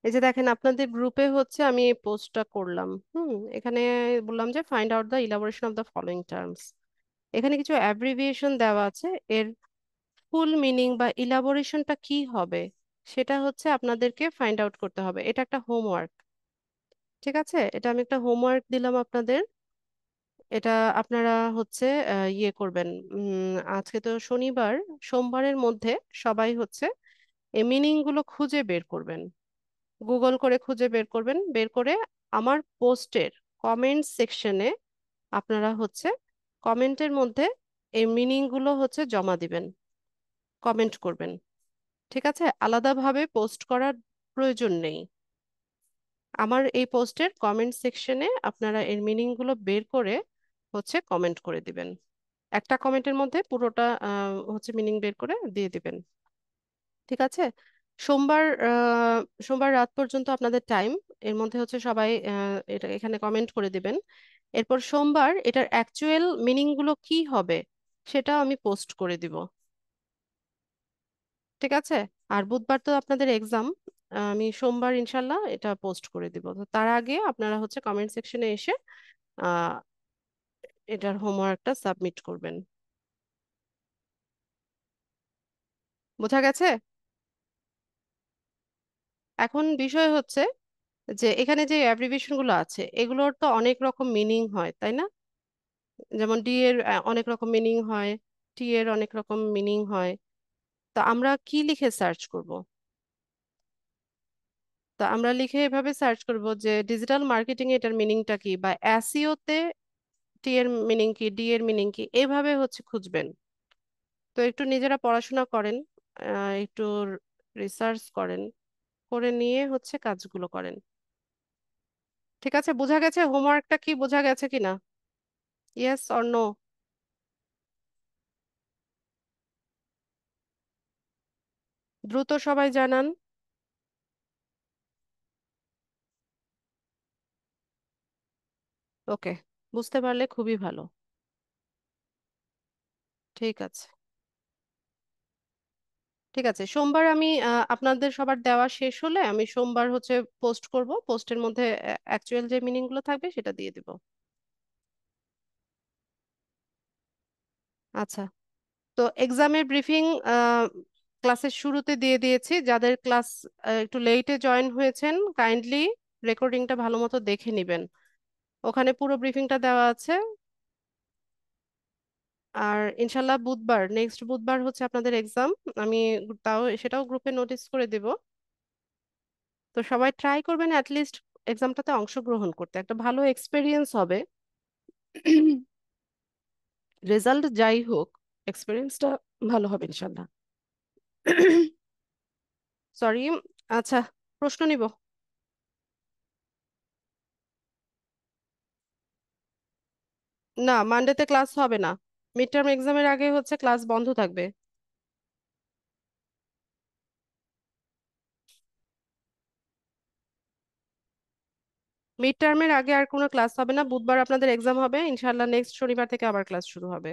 এই যে দেখেন আপনাদের গ্রুপে হচ্ছে আমি এই পোস্টটা করলাম। এখানে বললাম যে find out the elaboration of the following terms. এখানে কিছু অ্যাব্রিভিয়েশন দেওয়া আছে, এর ফুল মিনিং বা ইলাবোরেশনটা কি হবে সেটা হচ্ছে আপনাদেরকে ফাইন্ড আউট করতে হবে। এটা একটা হোমওয়ার্ক, ঠিক আছে? এটা আমি একটা হোমওয়ার্ক দিলাম আপনাদের। এটা আপনারা হচ্ছে ইয়ে করবেন। আজকে তো শনিবার, সোমবারের মধ্যে সবাই হচ্ছে এই মিনিং গুলো খুঁজে বের করবেন, গুগল করে খুঁজে বের করবেন। বের করে আমার পোস্টের কমেন্ট সেকশনে আপনারা হচ্ছে কমেন্টের মধ্যে এই মিনিং গুলো হচ্ছে জমা দিবেন, কমেন্ট করবেন। ঠিক আছে? আলাদাভাবে পোস্ট করার প্রয়োজন নেই। আমার এই পোস্টের কমেন্ট সেকশনে আপনারা এর মিনিং গুলো বের করে হচ্ছে কমেন্ট করে দিবেন। একটা কমেন্টের মধ্যে পুরোটা হচ্ছে মিনিং বের করে দিয়ে দিবেন। ঠিক আছে? সোমবার সোমবার রাত পর্যন্ত আপনাদের টাইম। এর মধ্যে হচ্ছে সবাই এটা এখানে কমেন্ট করে দিবেন। এরপর সোমবার এটার অ্যাকচুয়াল মিনিং গুলো কি হবে সেটা আমি পোস্ট করে দিব। ঠিক আছে? আর বুধবার তো আপনাদের এক্সাম, আমি সোমবার ইনশাল্লাহ এটা পোস্ট করে দিব। তো তার আগে আপনারা হচ্ছে কমেন্ট সেকশনে এসে আহ এটার হোমওয়ার্কটা সাবমিট করবেন। বোঝা গেছে? এখন বিষয় হচ্ছে যে এখানে যে অ্যাব্রিভিয়েশন গুলো আছে এগুলোর তো অনেক রকম মিনিং হয়, তাই না? যেমন ডি এর অনেক রকম মিনিং হয়, টি এর অনেক রকম মিনিং হয়। তো আমরা কি লিখে সার্চ করব? তো আমরা লিখে এভাবে সার্চ করব যে ডিজিটাল মার্কেটিং এটার মিনিংটা কি, বা এসইও তে টি এর মিনিং কি, ডি এর মিনিং কি, এভাবে হচ্ছে খুঁজবেন। তো একটু নিজেরা পড়াশোনা করেন, একটু রিসার্চ করেন, করে নিয়ে হচ্ছে কাজগুলো করেন। ঠিক আছে? বোঝা গেছে হোমওয়ার্কটা কি? বোঝা গেছে কিনা? Yes or no? দ্রুত সবাই জানান। ওকে, বুঝতে পারলে খুবই ভালো। ঠিক আছে, ঠিক আছে। সোমবার আমি আপনাদের সবার দেওয়া শেষ হলে আমি সোমবার হচ্ছে পোস্ট করব, পোস্টের মধ্যে অ্যাকচুয়াল যে মিনিং গুলো থাকবে সেটা দিয়ে দিব। আচ্ছা, তো এক্সামের ব্রিফিং ক্লাসের শুরুতে দিয়ে দিয়েছি। যাদের ক্লাস একটু লেটে জয়েন হয়েছেন কাইন্ডলি রেকর্ডিংটা ভালো মতো দেখে নেবেন, ওখানে পুরো ব্রিফিংটা দেওয়া আছে। আর ইনশাল্লাহ বুধবার, নেক্সট বুধবার হচ্ছে আপনাদের এক্সাম। আমি তাও সেটাও গ্রুপে নোটিস করে দিব। তো সবাই ট্রাই করবেন অ্যাটলিস্ট এক্সামটাতে অংশগ্রহণ করতে, একটা ভালো এক্সপিরিয়েন্স হবে। রেজাল্ট যাই হোক, এক্সপিরিয়েন্সটা ভালো হবে ইনশাল্লাহ। সরি। আচ্ছা, প্রশ্ন নিব। না, মানডেতে ক্লাস হবে না। মিড টার্ম এক্সামের আগে হচ্ছে ক্লাস বন্ধ থাকবে। মিড টার্মের আগে আর কোনো ক্লাস হবে না। বুধবার আপনাদের এক্সাম হবে, ইনশাল্লাহ নেক্সট শনিবার থেকে আবার ক্লাস শুরু হবে।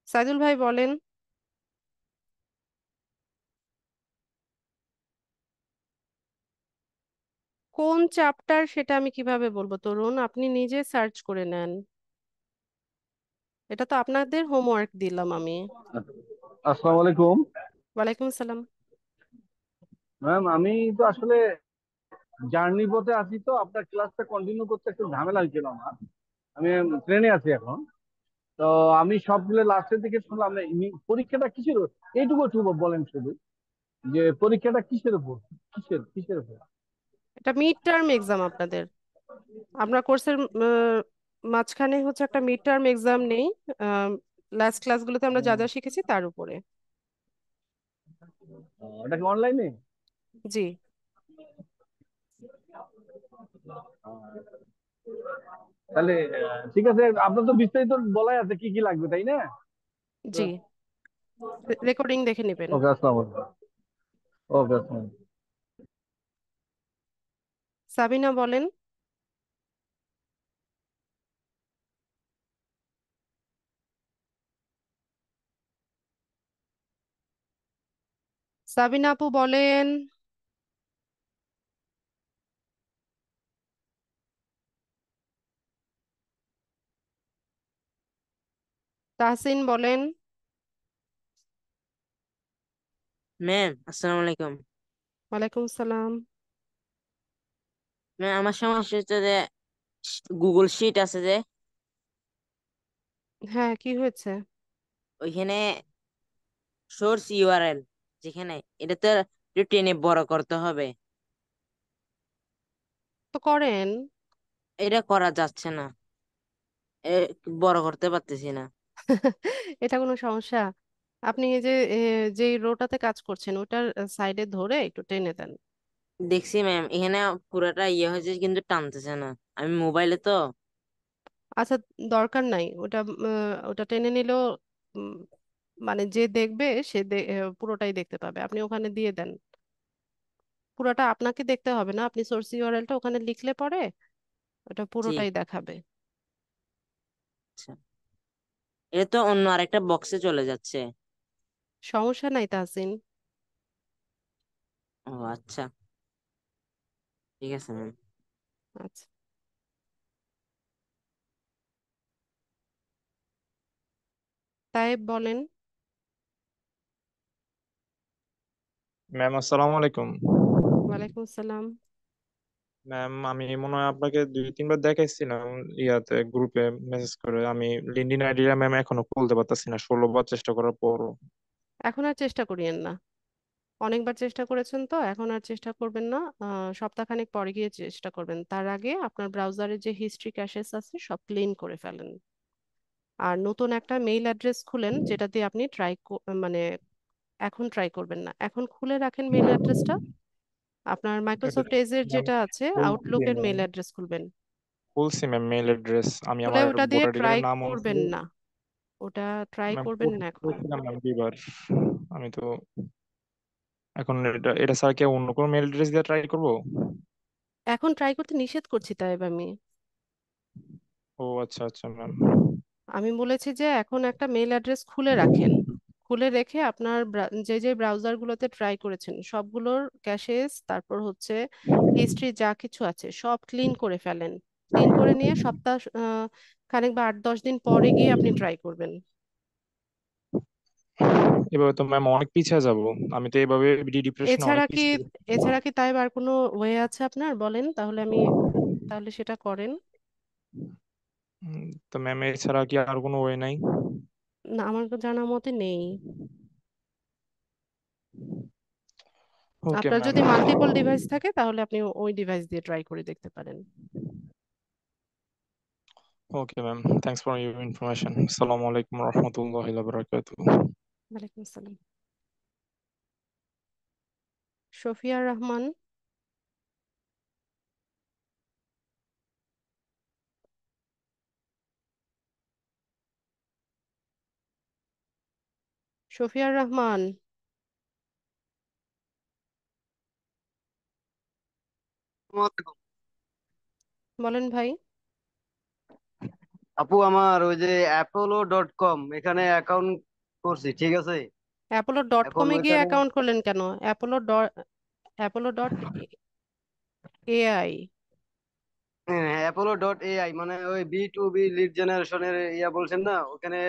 সাইদুল ভাই বলেন। কোন চ্যাপ্টার সেটা আমি কিভাবে বলবো তরুণ? আপনি নিজে সার্চ করে নেন। এটা তো আপনাদের হোমওয়ার্ক দিলাম আমি। আসসালামু আলাইকুম। ওয়ালাইকুম আসসালাম। ম্যাম, আমি তো আসলে জার্নি পথে আছি, তো আপনার ক্লাসটা কন্টিনিউ করতে একটু ঝামেলা হয়েছিল আমার। আমি ট্রেনে আছি এখন। তো আমি সবগুলো লাস্টের দিকে শুনলাম পরীক্ষাটা কিসের এইটুকু একটু বলেন শুধু, যে পরীক্ষাটা কিসের উপর, কিসের কিসের উপর? এটা মিড টার্ম এক্সাম আপনাদের। আমরা কোর্সের মাঝখানে হচ্ছে একটা মিড টার্ম এক্সাম নেই। লাস্ট ক্লাসগুলোতে আমরা যা যা শিখেছি তার উপরে। ওটা কি অনলাইনে? জি। তাহলে ঠিক আছে, আপনার তো বিস্তারিত বলাই আছে কি কি লাগবে, তাই না? জি, রেকর্ডিং দেখে নেবেন। ওকে, আসসালামু আলাইকুম। ওকে, আসসালামু আলাইকুম। সাবিনা বলেন। সাবিনা আপু বলেন। তাহসিন বলেন। ম্যাম আসসালামু আলাইকুম। ওয়ালাইকুম সালাম। ম্যাম আমার সমস্যা হচ্ছে যে গুগল শিট আছে যে হ্যাঁ, কি হয়েছে? ওইখানে সোর্স ইউআরএল যেখানে এটাতে একটু টেনে বড় করতে হবে, তো করেন। এটা করা যাচ্ছে না। এ, বড় করতে পারতেছি না। এটা কোনো সমস্যা? আপনি এই যে যেই রোটাতে কাজ করছেন ওটার সাইডে ধরে একটু টেনে দেন। দেখছি ম্যাম এখানে পুরোটা ইয়ে হয়েছে কিন্তু টানতেছে না, আমি মোবাইলে তো। আচ্ছা, দরকার নাই ওটা। ওটা টেনে নিলেও উম, মানে যে দেখবে সে পুরোটাই দেখতে পাবে। আপনি ওখানে দিয়ে দেন। পুরোটা আপনাকে দেখতে হবে না, আপনি সোর্স ইউআরএলটা ওখানে লিখলে পরে ওটা জি, পুরোটাই দেখাবে। আচ্ছা। এটা তো অন্য আরেকটা বক্সে চলে যাচ্ছে। সমস্যা নাই তাহসিন। ও আচ্ছা, ঠিক আছে ম্যাম। আচ্ছা, তাইব বলেন। ম্যাম আসসালামু আলাইকুম। ওয়ালাইকুম সালাম। ম্যাম আমি মনে হয় আপনাকে 2-3বার দেখাইছিলাম ইয়াতে গ্রুপে মেসেজ করে। আমি লিঙ্কডইন আইডিটা ম্যাম এখনো খুলতে পারতেছি না 16বার চেষ্টা করার পরও। এখন আর চেষ্টা করিয়েন না। অনেকবার চেষ্টা করেছেন তো এখন আর চেষ্টা করবেন না। সপ্তাহখানেক পরে গিয়ে চেষ্টা করবেন। তার আগে আপনার ব্রাউজারে যে হিস্ট্রি ক্যাশেস আছে সব ক্লিন করে ফেলেন। আর নতুন একটা মেইল অ্যাড্রেস খুলেন যেটা দিয়ে আপনি মানে এখন ট্রাই করবেন না, এখন খুলে রাখেন মেইল অ্যাড্রেসটা। আপনার এটা মাইক্রোসফট এজের ম্যাম যেটা আছে বলছি আউটলুকের ম্যাম, মেইল অ্যাড্রেস খুলবেন। বলছি ম্যাম মেইল অ্যাড্রেস আমি খুলে আমার ওটা দিয়ে ভোটার আইডি ট্রাই কার্ডের নাম করবেন অনুসারে না। ওটা ট্রাই ম্যাম করবেন না এখন। করছিলাম ম্যাম 2বার। আমি তো এখন এটা এটা ছাড়া কি অন্য কোনো মেইল অ্যাড্রেস দিয়ে ট্রাই করবো? এখন ট্রাই করতে নিষেধ করছি তাই আমি। ও আচ্ছা আচ্ছা ম্যাম। আমি বলেছি যে এখন একটা মেল অ্যাড্রেস খুলে রাখেন। খুলে রেখে আপনার যে যে ব্রাউজারগুলোতে ট্রাই করেছেন সবগুলোর ক্যাশেস তারপর হচ্ছে হিস্ট্রি যা কিছু আছে সব ক্লিন করে ফেলেন। ক্লিন করে নিয়ে সপ্তাহ খানেক বা 8-10 দিন পরে গিয়ে আপনি ট্রাই করবেন। এভাবে তো ম্যাম অনেক পিছিয়ে যাব। আমি তো এভাবে ডিপ্রেশনে অনেক এছাড়া কি পিছিয়ে যাবো। এছাড়া কি তাই আর কোনো ওয়ে আছে আপনার? বলেন তাহলে আমি, তাহলে সেটা করেন। তো ম্যাম এছাড়া কি আর কোনো ওয়ে নাই? না, আমার জানা মতে নেই। ওকে আপনার ম্যাম। যদি মাল্টিপল ডিভাইস থাকে তাহলে আপনি ওই ডিভাইস দিয়ে ট্রাই করে দেখতে পারেন। Okay ma'am, thanks for your information. আসসালামু আলাইকুম রহমতুল্লাহি ওয়া বারাকাতুহু। ওয়ালাইকুম আসসালাম। শফিয়া রহমান। শফিয়ার রহমান। বলেন ভাই। আপু আমার ওই যে apollo.com এখানে অ্যাকাউন্ট করছি, ঠিক আছে। অ্যাপোলো ডট এখন কমে গিয়ে ওইখানে অ্যাকাউন্ট করলেন কেন? Apollo dot AI. apollo.ai মানে ওই B2B লিড জেনারেশনের ইয়া বলছেন না, ওখানে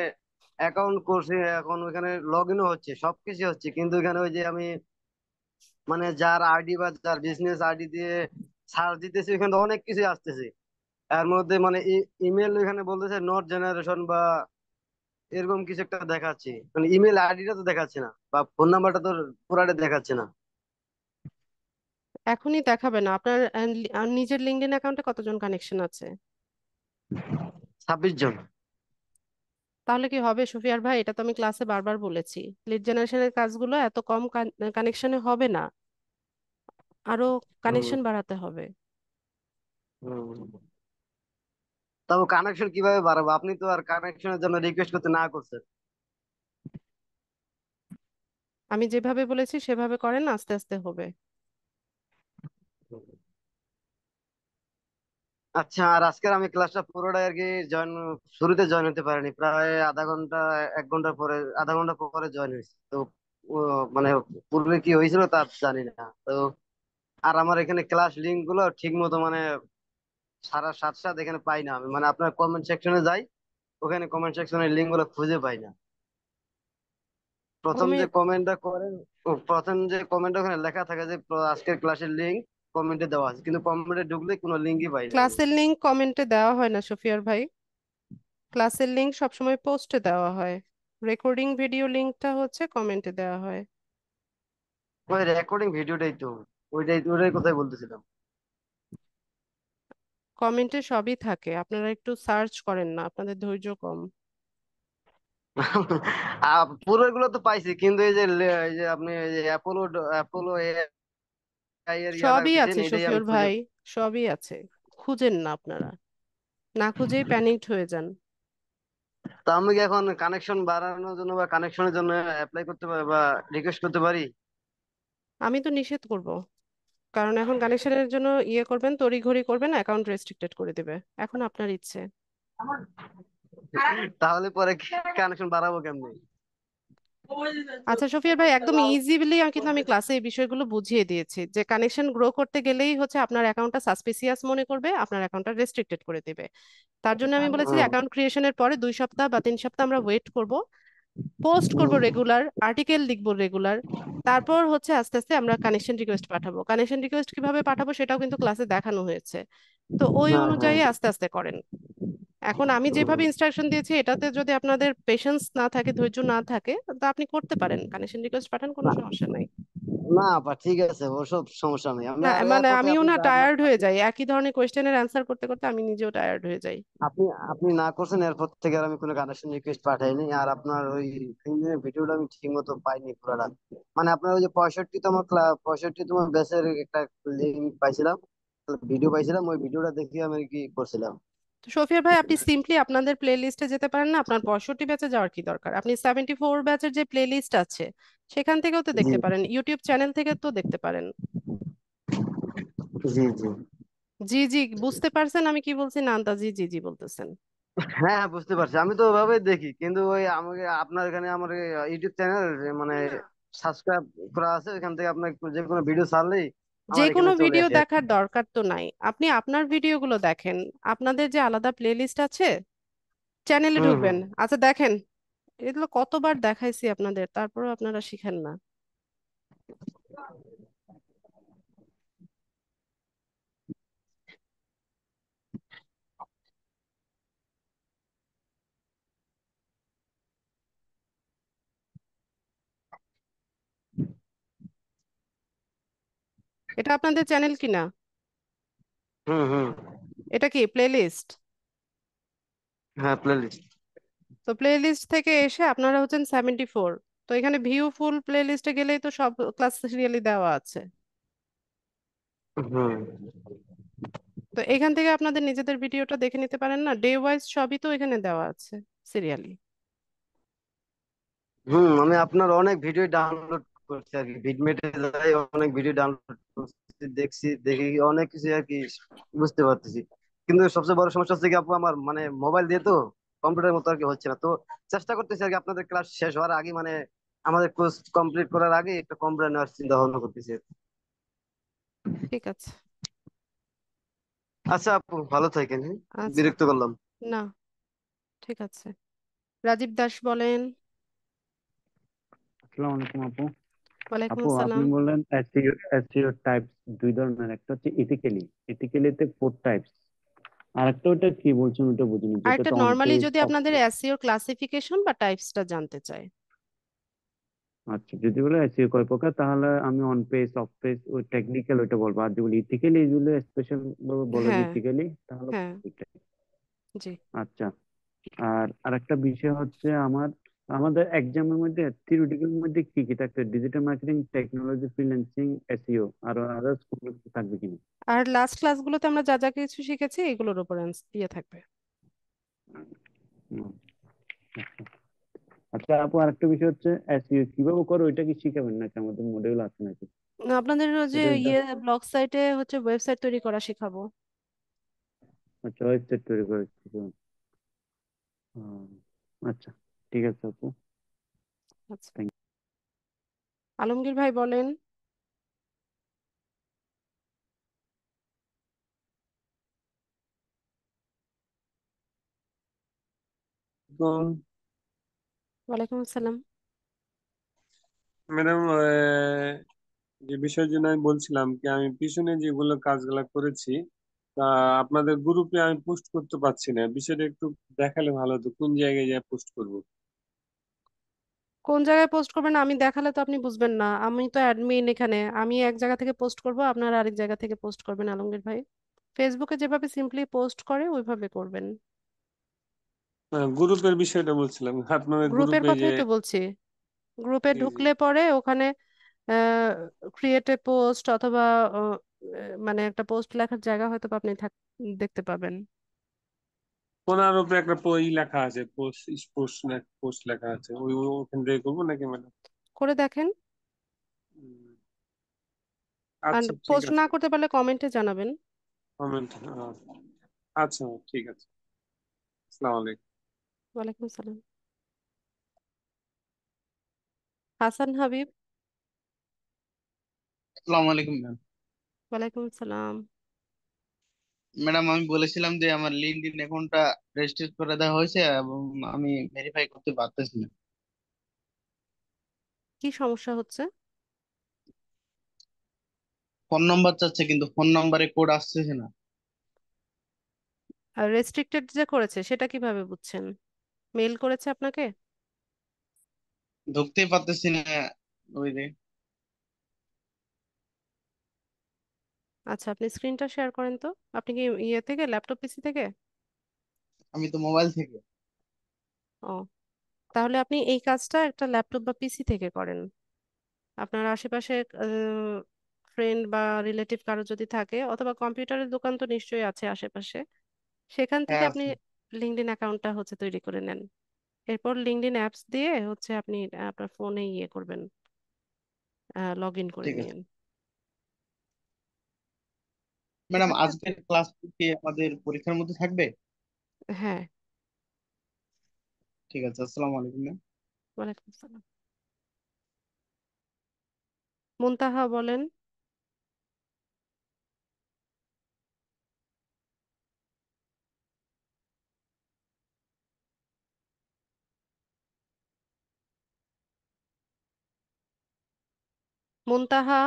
অ্যাকাউন্ট করছি। এখন ওখানে লগ ইনও হচ্ছে, সবকিছু হচ্ছে, কিন্তু এখানে ওই যে আমি মানে যার আইডি বা যার বিজনেস আইডি দিয়ে সার্চ দিতেছি ওখানে অনেক কিছু আসতেছে। এর মধ্যে মানে ইমেল এখানে বলতেছে নট জেনারেশন বা এরকম কিছু একটা দেখাচ্ছে, মানে ইমেল আইডিটা তো দেখাচ্ছে না, বা ফোন নাম্বারটা তো পুরাটা দেখাচ্ছে না। এখনই দেখাবে না। আপনার নিজের লিঙ্কডইন অ্যাকাউন্টে কতজন কানেকশন আছে? 26 জন। তাহলে কি হবে সুফিয়ার ভাই? এটা তো আমি ক্লাসে বারবার বলেছি, লিড জেনারেশনের কাজগুলো এত কম কানেকশনে হবে না, আরো হুম কানেকশন বাড়াতে হবে। হুম। তবে কানেকশন কিভাবে বাড়াবো? আপনি তো আর কানেকশনের জন্য রিকোয়েস্ট করতে না করছেন। আমি যেভাবে বলেছি সেভাবে করেন, আস্তে আস্তে হবে। আচ্ছা, আর আজকের আমি ক্লাসটা পুরোটাই আর কি শুরুতে জয়েন হতে পারিনি, প্রায় আধা ঘন্টা 1 ঘন্টা পরে, আধা ঘন্টা পরে জয়েন হয়েছি তো। ও, মানে পূর্বে কি হয়েছিল তা জানি না তো। আর আমার এখানে ক্লাস লিঙ্ক গুলো ঠিক মতো মানে সারা সাত সাত এখানে পাই না আমি, মানে আপনার কমেন্ট সেকশনে যাই, ওখানে কমেন্ট সেকশনের লিঙ্ক গুলো খুঁজে পাই না। প্রথম যে কমেন্ট কমেন্টটা করেন, প্রথম যে কমেন্ট ওখানে লেখা থাকে যে আজকের ক্লাসের লিঙ্ক কমেন্টে দেওয়া আছে, কিন্তু কমেন্টে ঢুকলে কোনো লিঙ্কই পাই না আমি। ক্লাসের লিংক কমেন্টে দেওয়া হয় না সুফিয়ার ভাই, ক্লাসের লিংক সবসময় পোস্টে দেওয়া হয়, রেকর্ডিং ভিডিও লিংকটা হচ্ছে কমেন্টে দেওয়া হয়। ওই রেকর্ডিং ভিডিওটাই তো, ওইটাই কোথায় বলতেছিলাম। কমেন্টে সবই থাকে, আপনারা একটু সার্চ করেন না, আপনাদের ধৈর্য কম। পুরো গুলো তো পাইছি, কিন্তু এই যে আপনি এই যে অ্যাপোলো অ্যাপোলো এআই এর ইয়াটা সবই দিছেন, আছে এটাই আমি সুফিয়ার খুঁজে। ভাই, সবই আছে, খুঁজেন না আপনারা, না খুঁজেই প্যানিকড হয়ে যান। তা আমি কি এখন কানেকশন বাড়ানোর জন্য বা কানেকশনের জন্য অ্যাপ্লাই করতে পারি বা রিকোয়েস্ট করতে পারি? আমি তো নিষেধ করব, কারণ এখন কানেকশনের জন্য ইয়ে করবেন, তড়িঘড়ি করবেন, অ্যাকাউন্ট রেস্ট্রিক্টেড করে দেবে। এখন আপনার ইচ্ছে। তাহলে পরে কানেকশন বাড়াবো কেমনে? আচ্ছা শফিয়ার ভাই, একদম ইজিলি কিন্তু আমি ক্লাসে এই বিষয়গুলো বুঝিয়ে দিয়েছি যে কানেকশন গ্রো করতে গেলেই হচ্ছে আপনার অ্যাকাউন্টটা সাসপিসিয়াস মনে করবে, আপনার অ্যাকাউন্টটা রেস্ট্রিক্টেড করে দেবে। তার জন্য আমি বলেছি যে হুম অ্যাকাউন্ট ক্রিয়েশনের পরে 2 সপ্তাহ বা 3 সপ্তাহ আমরা ওয়েট করব, পোস্ট করব হুম রেগুলার, আর্টিকেল লিখবো রেগুলার, তারপর হচ্ছে আস্তে আস্তে আমরা কানেকশন রিকোয়েস্ট পাঠাবো। কানেকশন রিকোয়েস্ট কিভাবে পাঠাবো সেটাও কিন্তু ক্লাসে দেখানো হয়েছে, তো ওই হ্যাঁ হ্যাঁ। অনুযায়ী আস্তে আস্তে করেন। এখন আমি যেভাবে হুম। ইনস্ট্রাকশন দিয়েছি এটাতে যদি আপনাদের পেশেন্স না থাকে, ধৈর্য না থাকে, তো আপনি করতে পারেন, কানেকশন রিকোয়েস্ট পাঠান, কোনো না সমস্যা নাই। না আপা, ঠিক আছে, ওসব সমস্যা নেই, আমি না আর মানে এরপর থেকে আমিও আপনি না যা টায়ার্ড হয়ে যাই, একই ধরনের কোয়েশ্চেনের অ্যান্সার করতে করতে আমি নিজেও টায়ার্ড হয়ে যাই। আপনি আপনি না করছেন, এরপর থেকে আর আমি কোনো কানেকশন রিকোয়েস্ট পাঠাইনি। আর আপনার ওই 3 দিনের ভিডিওটা আমি ঠিক মতো পাইনি পুরোটা, মানে আপনার ওই যে 65তম ব্যাচের একটা লিঙ্ক পাইছিলাম, ভিডিও পাইছিলাম, ওই ভিডিওটা দেখে আমি কি করছিলাম। তো শফিয়ার ভাই, আপনি সিম্পলি আপনাদের প্লে লিস্টে যেতে পারেন না? আপনার 65 ব্যাচে যাওয়ার কি দরকার? আপনি 74 ব্যাচের যে প্লে লিস্ট আছে সেখান থেকেও তো জি দেখতে পারেন, ইউটিউব চ্যানেল থেকে তো দেখতে পারেন। জি জি। জি জি, বুঝতে পারছেন আমি কি বলছি? না আন্তা জি জি জি বলতেছেন। হ্যাঁ বুঝতে পারছি, আমি তো ওভাবেই দেখি, কিন্তু ওই আমাকে আপনার এখানে আমার ইউটিউব চ্যানেল মানে সাবস্ক্রাইব করা আছে, ওইখান থেকে আপনার যে কোনো ভিডিও ছাড়লেই যে আমার কোনো এখানে চলে ভিডিও আসে। দেখার দরকার তো নাই, আপনি আপনার ভিডিওগুলো দেখেন, আপনাদের যে আলাদা প্লে লিস্ট আছে, চ্যানেলে হুম ঢুকবেন। হুম। আচ্ছা দেখেন, এগুলো কতবার দেখাইছি আপনাদের, তারপরেও আপনারা শিখেন না। এটা আপনাদের চ্যানেল কিনা? হুম হুম। এটা কি প্লে লিস্ট? হ্যাঁ, প্লেলিস্ট। তো প্লে লিস্ট থেকে এসে আপনারা হচ্ছেন 74, তো এখানে ভিউ ফুল প্লে লিস্টে গেলেই তো সব ক্লাস সিরিয়ালি দেওয়া আছে। হুম তো এখান থেকে আপনাদের নিজেদের ভিডিওটা দেখে নিতে পারেন না, ডে ওয়াইজ সবই তো এখানে দেওয়া আছে সিরিয়ালি। হুম। আমি আপনার অনেক ভিডিও ডাউনলোড করছি আর কি, ভিডমেটে যাই অনেক ভিডিও ডাউনলোড করছি, দেখছি, দেখি অনেক কিছু আর কি বুঝতে পারতেছি। কিন্তু সবচেয়ে বড় সমস্যা হচ্ছে কি আপু, আমার মানে মোবাইল দিয়ে তো কম্পিউটারের মতো আর কি হচ্ছে না তো। চেষ্টা করতেছি আর কি আপনাদের ক্লাস শেষ হওয়ার আগে, মানে আমাদের কোর্স কমপ্লিট করার আগে একটা কম্পিউটার নেওয়ার চিন্তা ভাবনা করতেছি। ঠিক আছে। আচ্ছা আপু, ভালো থাকেন, হ্যাঁ? আচ্ছা। বিরক্ত করলাম। না, ঠিক আছে। রাজীব দাস বলেন। আসসালামু আলাইকুম আপু। ওয়ালাইকুম আপু আপনি আসসালাম। বললেন এসইও টাইপস দুই ধরনের, একটা হচ্ছে ইথিক্যালি, ইথিক্যালিতে 4 টাইপস, আর একটা ওটা কি বলছেন ওটা বুঝিনি, আর যেটা একটা তো অন নর্মালি পেজ যদি অফ আপনাদের পেজ। এসইও ক্লাসিফিকেশন বা টাইপসটা জানতে চায়। আচ্ছা, যদি বলে এসইও কয় প্রকার, তাহলে আমি অন পেজ অফ পেজ ওই টেকনিক্যাল ওইটা বলবো, আর যেগুলো ইথিক্যালি এগুলো স্পেশাল বলেন হ্যাঁ, ইথিক্যালি, তাহলে হ্যাঁ, ওইটাই। জি। আচ্ছা। আর আরেকটা বিষয় হচ্ছে আমাদের এক্সামের মধ্যে থিওরিটিক্যাল মধ্যে কি কি থাকছে? Digital marketing, technology, freelancing, SEO, আর আদার্স কোনো কিছু থাকবে কিনা? আর লাস্ট ক্লাসগুলোতে আমরা যা যা কিছু শিখেছি এগুলোর উপর ইয়ে থাকবে। হুম, আচ্ছা। আচ্ছা আপু, আরেকটা বিষয় হচ্ছে এসইও কিভাবে করে ওইটা কি শিখাবেন নাকি আমাদের মডিউল আছে নাকি? আপনাদের ওই যে এটা ইয়ে just ব্লগ সাইটে হচ্ছে ওয়েবসাইট তৈরি করা শেখাবো। আচ্ছা, ওয়েবসাইট তৈরি করে শিখাবেন। হুম, আচ্ছা, ঠিক আছে আপু। আচ্ছা, থ্যাংক আলমগীর ভাই বলেন। তো ওয়ালাইকুম আসসালাম। ম্যাডাম, যে বিষয়ের জন্য আমি বলছিলাম কি, আমি পিছনে যেগুলো কাজগুলো করেছি তা আপনাদের গ্রুপে আমি পোস্ট করতে পারছি না, বিষয়টা একটু দেখালে ভালো হতো, কোন জায়গায় যায় পোস্ট করব। কোন জায়গায় পোস্ট করবেন আমি দেখালে তো আপনি বুঝবেন না। আমি তো অ্যাডমিন এখানে, আমি এক জায়গা থেকে পোস্ট করব, আপনারা আরেক জায়গা থেকে পোস্ট করবেন আলমগীর ভাই। ফেসবুকে যেভাবে সিম্পলি পোস্ট করে ওইভাবে করবেন। গ্রুপের বিষয়টা বলছিলাম, আপনাদের গ্রুপের গ্রুপে যে। কথাই তো বলছি। গ্রুপে জি জি। ঢুকলে পরে ওখানে ক্রিয়েট এ পোস্ট অথবা মানে একটা পোস্ট লেখার জায়গা হয়তো বা আপনি দেখতে পাবেন। ওনার উপরে একটা লেখা আছে, পোস্ট পোস্ট পোস্ট লেখা আছে, ওখান থেকে করবো নাকি ম্যাডাম? করে দেখেন। আর আচ্ছা ঠিক পোস্ট না আছে। করতে পারলে কমেন্টে জানাবেন। কমেন্ট। আচ্ছা ঠিক আছে। আসসালামু আলাইকুম। ওয়ালাইকুম সালাম। হাসান হাবিব। আসসালামু আলাইকুম ম্যাম। ওয়ালাইকুম সালাম। ম্যাডাম, আমি বলেছিলাম যে আমার লিঙ্কডইন অ্যাকাউন্টটা রেজিস্টার করে দেওয়া হয়েছে এবং আমি ভেরিফাই করতে পারতেছি না। কি সমস্যা হচ্ছে? ফোন নাম্বার চাচ্ছে কিন্তু ফোন নাম্বারে কোড আসছে না। আর রেস্ট্রিক্টেড যে করেছে সেটা কিভাবে বুঝছেন? মেল করেছে আপনাকে? ঢুকতেই পারতেছি না ওই যে। আচ্ছা, আপনি স্ক্রিনটা শেয়ার করেন তো। আপনি কি ইয়ে থেকে, ল্যাপটপ পিসি থেকে? আমি তো মোবাইল থেকে। ও, তাহলে আপনি এই কাজটা একটা ল্যাপটপ বা পিসি থেকে করেন। আপনার আশেপাশে ফ্রেন্ড বা রিলেটিভ কারো যদি থাকে, অথবা কম্পিউটারের দোকান তো নিশ্চয়ই আছে আশেপাশে, সেখান থেকে হ্যাঁ আপনি আছে। লিঙ্কডইন অ্যাকাউন্টটা হচ্ছে তৈরি করে নেন। এরপর লিঙ্কডইন অ্যাপস দিয়ে হচ্ছে আপনি আপনার ফোনে ইয়ে করবেন, লগ ইন করে ঠিক আছে নিন। ঠিক ম্যাডাম, আছে। আজকের ক্লাস কি আমাদের পরীক্ষার মধ্যে থাকবে? হ্যাঁ। ঠিক আছে, আসসালামু আলাইকুম ম্যাম। ওয়ালাইকুম আসসালাম। মুনতাহা বলেন। মুনতাহা।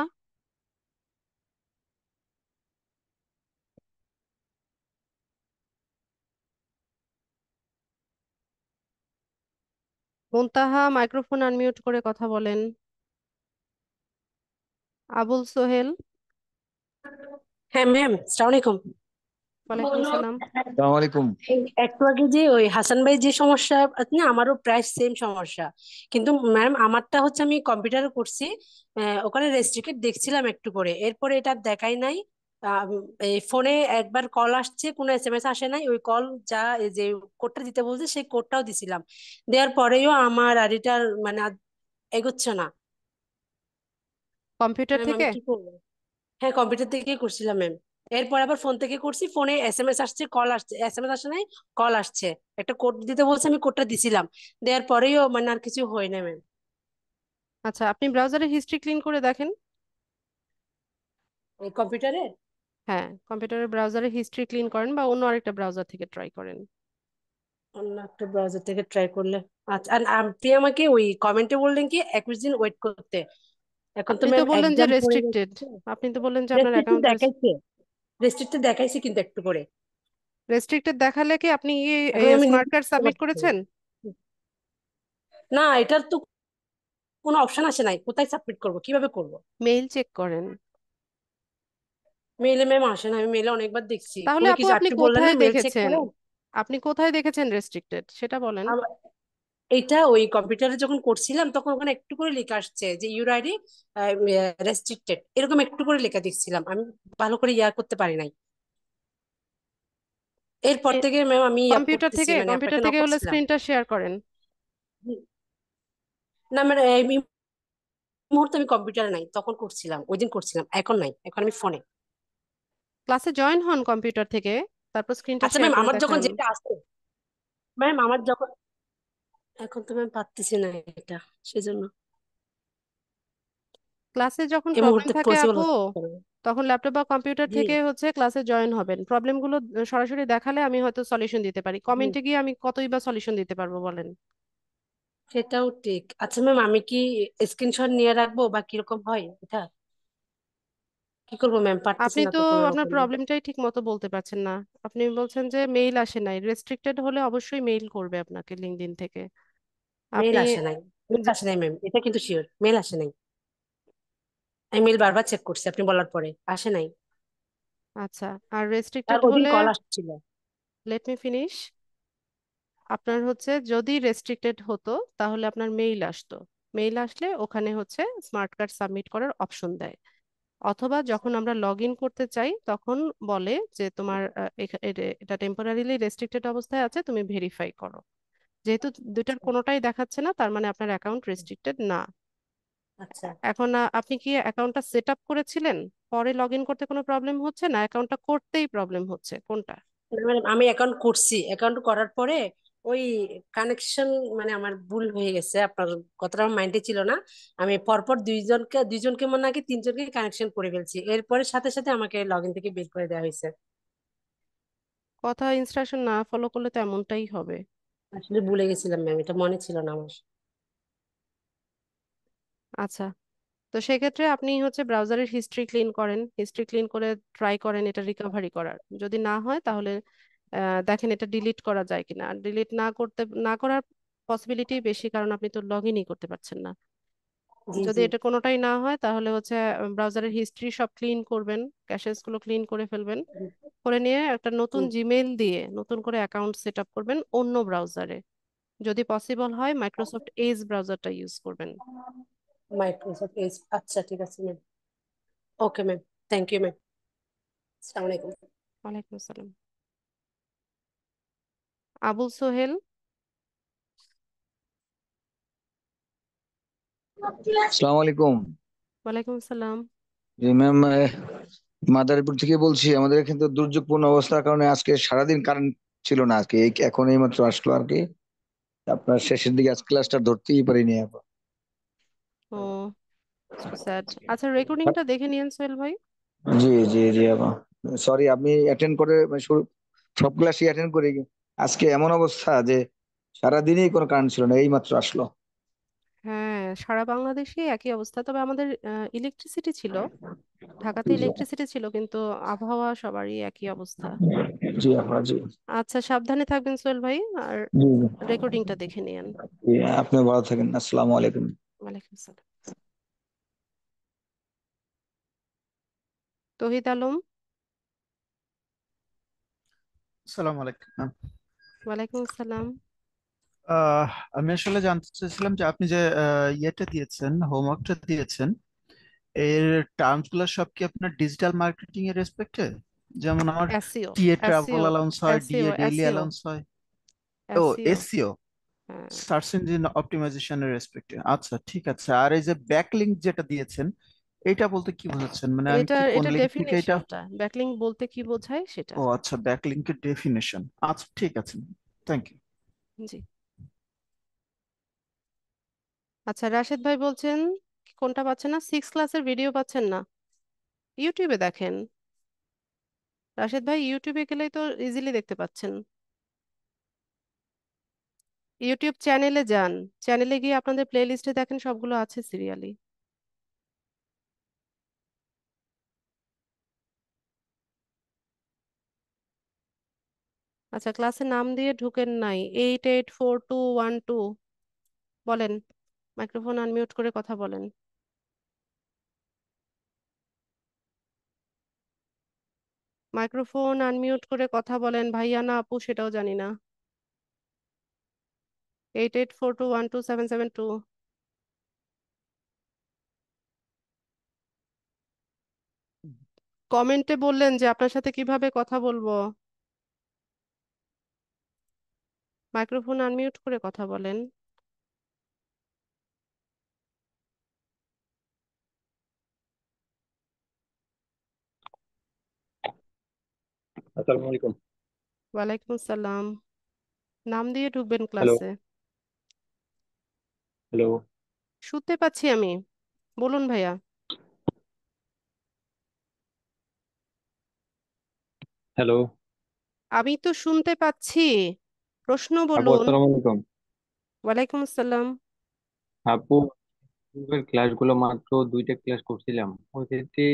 মুনতাহা মাইক্রোফোন আনমিউট করে কথা বলেন। আবুল সোহেল। হ্যাঁ ম্যাম, আসসালামু আলাইকুম। ওয়ালাইকুম সালাম। আসসালামু আলাইকুম। একটু আগে যে ওই হাসান ভাই যে সমস্যা আছে না, আমারও প্রায় সেম সমস্যা। কিন্তু ম্যাম আমারটা হচ্ছে আমি কম্পিউটারে করছি, ওখানে রেস্ট্রিক্টেড দেখছিলাম একটু করে, এরপরে এটা দেখাই নাই। আম, এই ফোনে একবার কল আসছে, কোনো এসএমএস আসে নাই। ওই কল যা এই যে কোডটা দিতে বলছে সেই কোডটাও দিছিলাম, দেওয়ার পরেও আমার আর এটা মানে আর এগোচ্ছে না। কম্পিউটার ম্যাম আমি থেকে? কি করবো? হ্যাঁ, কম্পিউটার থেকেই করছিলাম ম্যাম। এরপর আবার ফোন থেকে করছি, ফোনে এসএমএস আসছে, কল আসছে, এসএমএস আসে নাই, কল আসছে। একটা কোড দিতে বলছে, আমি কোডটা দিছিলাম, দেওয়ার পরেও মানে আর কিছু হয় না ম্যাম। আচ্ছা, আপনি ব্রাউজারে হিস্ট্রি ক্লিন করে দেখেন। এই কম্পিউটারে হ্যাঁ, কম্পিউটারের ব্রাউজারে হিস্ট্রি ক্লিন করেন বা অন্য আরেকটা ব্রাউজার থেকে ট্রাই করেন। অন্য একটা ব্রাউজার থেকে ট্রাই করলে। আচ্ছা, আর আপনি আমাকে ওই কমেন্টে বললেন কি 21 দিন ওয়েট করতে। এখন তো আপনি তো ম্যাম বললেন যে এক্সাম পড়ে রেস্ট্রিক্টেড। যাচ্ছে। আপনি তো বললেন যে আপনার রেস্ট্রিক্টেড অ্যাকাউন্ট। দেখাইছে, রেস্ট্রিক্টেড দেখাইছে কিন্তু একটু করে। রেস্ট্রিক্টেড দেখালে কি আপনি এখন আমি স্মার্ট নিজে কার্ড বুঝতে সাবমিট পারছি না। করেছেন? না, এটার তো কোনো অপশন আসে নাই, কোথায় সাবমিট করব, কিভাবে করব? মেইল চেক করেন। মেইলে ম্যাম আসে না, আমি মেইলে অনেকবার দেখছি, তাহলে কোনো আপু কিছু আপনি আপনি বললেন না কোথায় মেইল চেক দেখেছেন? করেন। আপনি কোথায় দেখেছেন রেস্ট্রিক্টেড সেটা বলেন। এইটা ওই কম্পিউটারে যখন করছিলাম তখন ওখানে একটু করে লেখা আসছে যে ইউর আইডি রেস্ট্রিক্টেড, এরকম একটু করে লেখা দেখছিলাম, আমি ভালো করে ইয়া করতে পারি নাই। এরপর থেকে ম্যাম আমি ইয়া কম্পিউটার করতেছি, থেকে মানে কম্পিউটার আপনাকে নক থেকে হলে করছিলাম। স্ক্রিনটা শেয়ার করেন। না ম্যাম, এই মুহূর্তে আমি কম্পিউটারে নাই, তখন করছিলাম, ওই দিন করছিলাম, এখন নাই, এখন আমি ফোনে। ক্লাসে জয়েন হন কম্পিউটার থেকে, তারপর স্ক্রিনটা আচ্ছা শেয়ার ম্যাম, করে আমার যখন দেখান। যেটা আসছে, ম্যাম আমার যখন, এখন তো ম্যাম পারতেছি না এটা, সেজন্য ক্লাসে যখন এই প্রবলেম মুহূর্তে থাকে পসিবল আপু, হচ্ছে না। তখন ল্যাপটপ বা কম্পিউটার জি থেকে হচ্ছে ক্লাসে জয়েন হবেন। প্রবলেমগুলো সরাসরি দেখালে আমি হয়তো সলিউশন দিতে পারি, জি, কমেন্টে গিয়ে আমি কতই বা সলিউশন দিতে পারবো বলেন। সেটাও ঠিক। আচ্ছা ম্যাম, আমি কি স্ক্রিনশট নিয়ে রাখবো বা কিরকম হয় এটা, কি করবো ম্যাম, পারতেছি আপনি না তো তো কোনো আপনার রকমে। প্রবলেমটাই ঠিক মতো বলতে পারছেন না। আপনি বলছেন যে মেইল আসে নাই, রেস্ট্রিক্টেড হলে অবশ্যই মেইল করবে আপনাকে লিঙ্কডইন থেকে। মেল আপনি আসে নাই, মেল যে- আসে নাই ম্যাম, এটা কিন্তু শিওর মেল আসে নাই। আমি মেল বারবার চেক করছি আপনি বলার পরে, আসে নাই। আচ্ছা, আর আর রেস্ট্রিক্টেড ওদিন হলে, কল আসছিল। Let me finish. আপনার হচ্ছে যদি রেস্ট্রিক্টেড হতো তাহলে আপনার মেইল আসতো। মেইল আসলে ওখানে হচ্ছে স্মার্ট কার্ড সাবমিট করার অপশন দেয়। অথবা যখন আমরা লগ ইন করতে চাই তখন বলে যে তোমার এটা টেম্পোরারিলি রেস্ট্রিক্টেড অবস্থায় আছে, তুমি ভেরিফাই করো। যেহেতু দুইটার কোনোটাই দেখাচ্ছে না, তার মানে আপনার অ্যাকাউন্ট রেস্ট্রিক্টেড না। আচ্ছা এখন আপনি কি অ্যাকাউন্টটা সেট আপ করেছিলেন, পরে লগ ইন করতে কোনো প্রবলেম হচ্ছে, না অ্যাকাউন্টটা করতেই প্রবলেম হচ্ছে, কোনটা? ম্যাডাম, আমি অ্যাকাউন্ট করছি, অ্যাকাউন্ট করার পরে ওই কানেকশন, মানে আমার ভুল হয়ে গেছে, আপনার কথাটা আমার মাইন্ডে ছিল না। আমি পরপর দুইজনকে মনে হয় কি তিনজনকে কানেকশন করে ফেলছি, এরপরে সাথে সাথে আমাকে লগ ইন থেকে বের করে দেওয়া হয়েছে। কথা ইনস্ট্রাকশন না ফলো করলে তো এমনটাই হবে। আসলে ভুলে গেছিলাম ম্যাম, এটা মনে ছিল না আমার। আচ্ছা, তো সেক্ষেত্রে আপনি হচ্ছে ব্রাউজারের হিস্ট্রি ক্লিন করেন, হিস্ট্রি ক্লিন করে ট্রাই করেন এটা রিকভারি করার। যদি না হয় তাহলে দেখেন এটা ডিলিট করা যায় কিনা। ডিলিট না করার পসিবিলিটি বেশি, কারণ আপনি তো লগ ইনই করতে পারছেন না। জি যদি জি। এটা কোনোটাই না হয় তাহলে হচ্ছে ব্রাউজারের হিস্ট্রি সব ক্লিন করবেন, ক্যাশেস গুলো ক্লিন করে ফেলবেন। করে নিয়ে একটা জি। নতুন জিমেইল দিয়ে নতুন করে অ্যাকাউন্ট সেট আপ করবেন অন্য ব্রাউজারে। যদি পসিবল হয় মাইক্রোসফট এজ ব্রাউজারটা ইউজ করবেন। মাইক্রোসফট এজ, আচ্ছা ঠিক আছে ma'am. Okay ma'am, thank you ma'am. আসসালামু আলাইকুম। ওয়ালাইকুম আসসালাম। আবুল সোহেল। আসসালামু আলাইকুম। ওয়ালাইকুম আসসালাম। জি ম্যাম, মাদারীপুর থেকে বলছি। আমাদের এখানে তো দুর্যোগপূর্ণ অবস্থার কারণে আজকে সারাদিন কারেন্ট ছিল না। আজকে এখন এই মাত্র আসলো আর কি। আপনার শেষের দিকে আজ ক্লাসটা ধরতেই পারিনি এখন। ও, সো স্যাড। আচ্ছা, রেকর্ডিংটা দেখে নিয়েন সোহেল ভাই। জি জি জি আপা, সরি। আমি অ্যাটেন্ড করে মানে সব ক্লাসই অ্যাটেন্ড করি। আজকে এমন অবস্থা যে সারাদিনই কোনো কারেন্ট ছিল না, এই মাত্র আসলো। হ্যাঁ, সারা বাংলাদেশে একই অবস্থা, তবে আমাদের ইলেকট্রিসিটি ছিল, ঢাকাতে জি ইলেকট্রিসিটি ছিল, কিন্তু আবহাওয়া সবারই একই অবস্থা। জি আপা, জি আচ্ছা, সাবধানে থাকবেন সোহেল ভাই, আর জি রেকর্ডিংটা দেখে নিয়েন। জি। আপনি ভালো থাকেন। আসসালামু আলাইকুম। ওয়ালাইকুম আসসালাম। তহিদ আলম। আসসালামু আলাইকুম ম্যাম। ওয়ালাইকুম আসসালাম। আহ, আমি আসলে জানতে চাইছিলাম যে আপনি যে ইয়েটা দিয়েছেন, হোমওয়ার্কটা দিয়েছেন, এর টার্মস গুলো সব কি আপনার ডিজিটাল মার্কেটিং এর রেসপেক্টে? যেমন আমার SEO, TA travel SEO, allowance হয়, SEO, DA daily SEO, allowance হয়। ও, এসইও। এসইও, হ্যাঁ, সার্চ ইঞ্জিন অপটিমাইজেশনের রেসপেক্টে। আচ্ছা ঠিক আছে। আর এই যে ব্যাকলিংক যেটা দিয়েছেন, এটা বলতে কি বোঝাচ্ছেন? মানে আমি এটা কি কোন এটা লিঙ্ক থেকে এটা? ডেফিনেশনটা, ব্যাকলিংক বলতে কি বোঝায় সেটা। ও আচ্ছা, ব্যাকলিংকের ডেফিনেশন। আচ্ছা ঠিক আছে, থ্যাংক ইউ। জি। আচ্ছা, রাশেদ ভাই বলছেন কোনটা পাচ্ছেন না, সিক্স ক্লাসের ভিডিও পাচ্ছেন না। ইউটিউবে দেখেন রাশেদ ভাই, ইউটিউবে গেলেই তো ইজিলি দেখতে পাচ্ছেন। ইউটিউব চ্যানেলে যান, চ্যানেলে গিয়ে আপনাদের প্লে লিস্টে দেখেন, সবগুলো আছে সিরিয়ালি। আচ্ছা, ক্লাসে নাম দিয়ে ঢুকেন নাই। 884212 বলেন, মাইক্রোফোন আনমিউট করে কথা বলেন। মাইক্রোফোন আনমিউট করে কথা বলেন, ভাইয়া না আপু সেটাও জানি না। 8842127772। কমেন্টে বললেন যে আপনার সাথে কিভাবে কথা বলবো। মাইক্রোফোন আনমিউট করে কথা বলেন। আসসালামু আলাইকুম। ওয়ালাইকুম আসসালাম। নাম দিয়ে ঢুকবেন হ্যালো ক্লাসে। হ্যালো শুনতে পাচ্ছি আমি, বলুন ভাইয়া। হ্যালো আমি তো শুনতে পাচ্ছি, প্রশ্ন আপু, বলুন। আসসালামু আলাইকুম। ওয়ালাইকুম আসসালাম। আপু, ইউটিউবের ক্লাসগুলো মাত্র 2টা ক্লাস করছিলাম, ওই ক্ষেত্রে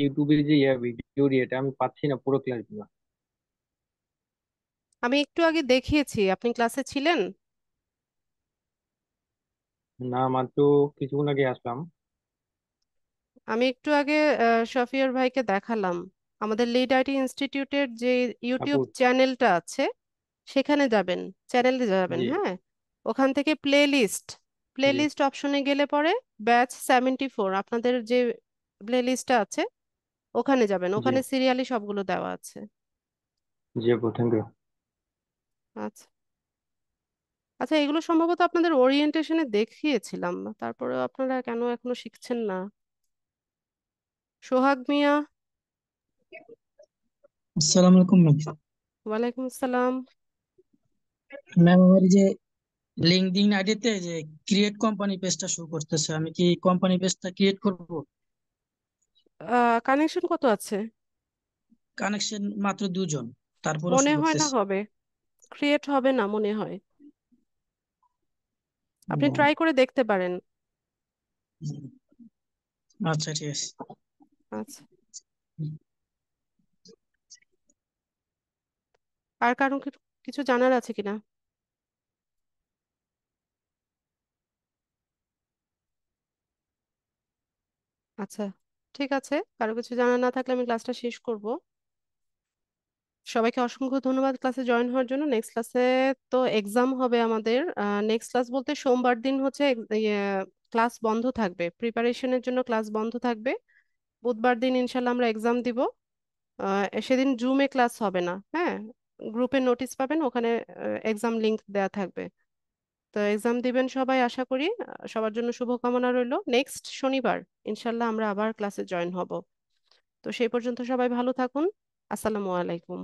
ইউটিউবের যে ভিডিও এটা আমি পাচ্ছি না পুরো ক্লাসগুলো। আমি একটু আগে দেখিয়েছি, আপনি ক্লাসে ছিলেন? না, মাত্র কিছুক্ষণ আগে আসলাম। আমি একটু আগে শফিউর ভাইকে দেখালাম। আমাদের লিড আইটি ইনস্টিটিউটের যে আপু, ইউটিউব চ্যানেলটা আছে সেখানে যাবেন, চ্যানেলে যাবেন, জি হ্যাঁ। ওখান থেকে জি প্লেলিস্ট অপশনে গেলে পরে ব্যাচ 74 আপনাদের যে প্লেলিস্টটা আছে ওখানে যাবেন, জি ওখানে সিরিয়ালি সবগুলো দেওয়া আছে। জি আপু, থ্যাংক ইউ। আচ্ছা আচ্ছা, এগুলো সম্ভবত আপনাদের ওরিয়েন্টেশনে দেখিয়েছিলাম, তারপরে আপনারা কেন এখনো শিখছেন না? সোহাগ মিয়া। আসসালামু আলাইকুম ম্যাম। ওয়ালাইকুম আসসালাম। ম্যাম আমার এই যে লিঙ্কডইন আইডিতে যে ক্রিয়েট কোম্পানি পেজটা শো করতেছে, আমি কি কোম্পানি পেজটা ক্রিয়েট করব? কানেকশন কত আছে? কানেকশন মাত্র 2 জন, তারপরও শো মনে হয় না করতেছে। হবে, ক্রিয়েট হবে না মনে হয়। আপনি ও, ট্রাই করে দেখতে পারেন। আচ্ছা ঠিক আছে। আচ্ছা, আর কারণ কিছু জানার আছে কিনা? আচ্ছা, ঠিক আছে, কারো কিছু জানার না থাকলে আমি ক্লাসটা শেষ করব। সবাইকে অসংখ্য ধন্যবাদ ক্লাসে জয়েন হওয়ার জন্য। নেক্সট ক্লাসে তো এক্সাম হবে আমাদের। নেক্সট ক্লাস বলতে সোমবার দিন হচ্ছে ক্লাস বন্ধ থাকবে, প্রিপারেশনের জন্য ক্লাস বন্ধ থাকবে। বুধবার দিন ইনশাল্লাহ আমরা এক্সাম দিব। সেদিন জুমে ক্লাস হবে না, হ্যাঁ। গ্রুপে নোটিশ পাবেন, ওখানে এক্সাম লিংক দেয়া থাকবে। তো এক্সাম দিবেন সবাই, আশা করি। সবার জন্য শুভকামনা রইলো। নেক্সট শনিবার ইনশাল্লাহ আমরা আবার ক্লাসে জয়েন হব। তো সেই পর্যন্ত সবাই ভালো থাকুন। আসসালামু আলাইকুম।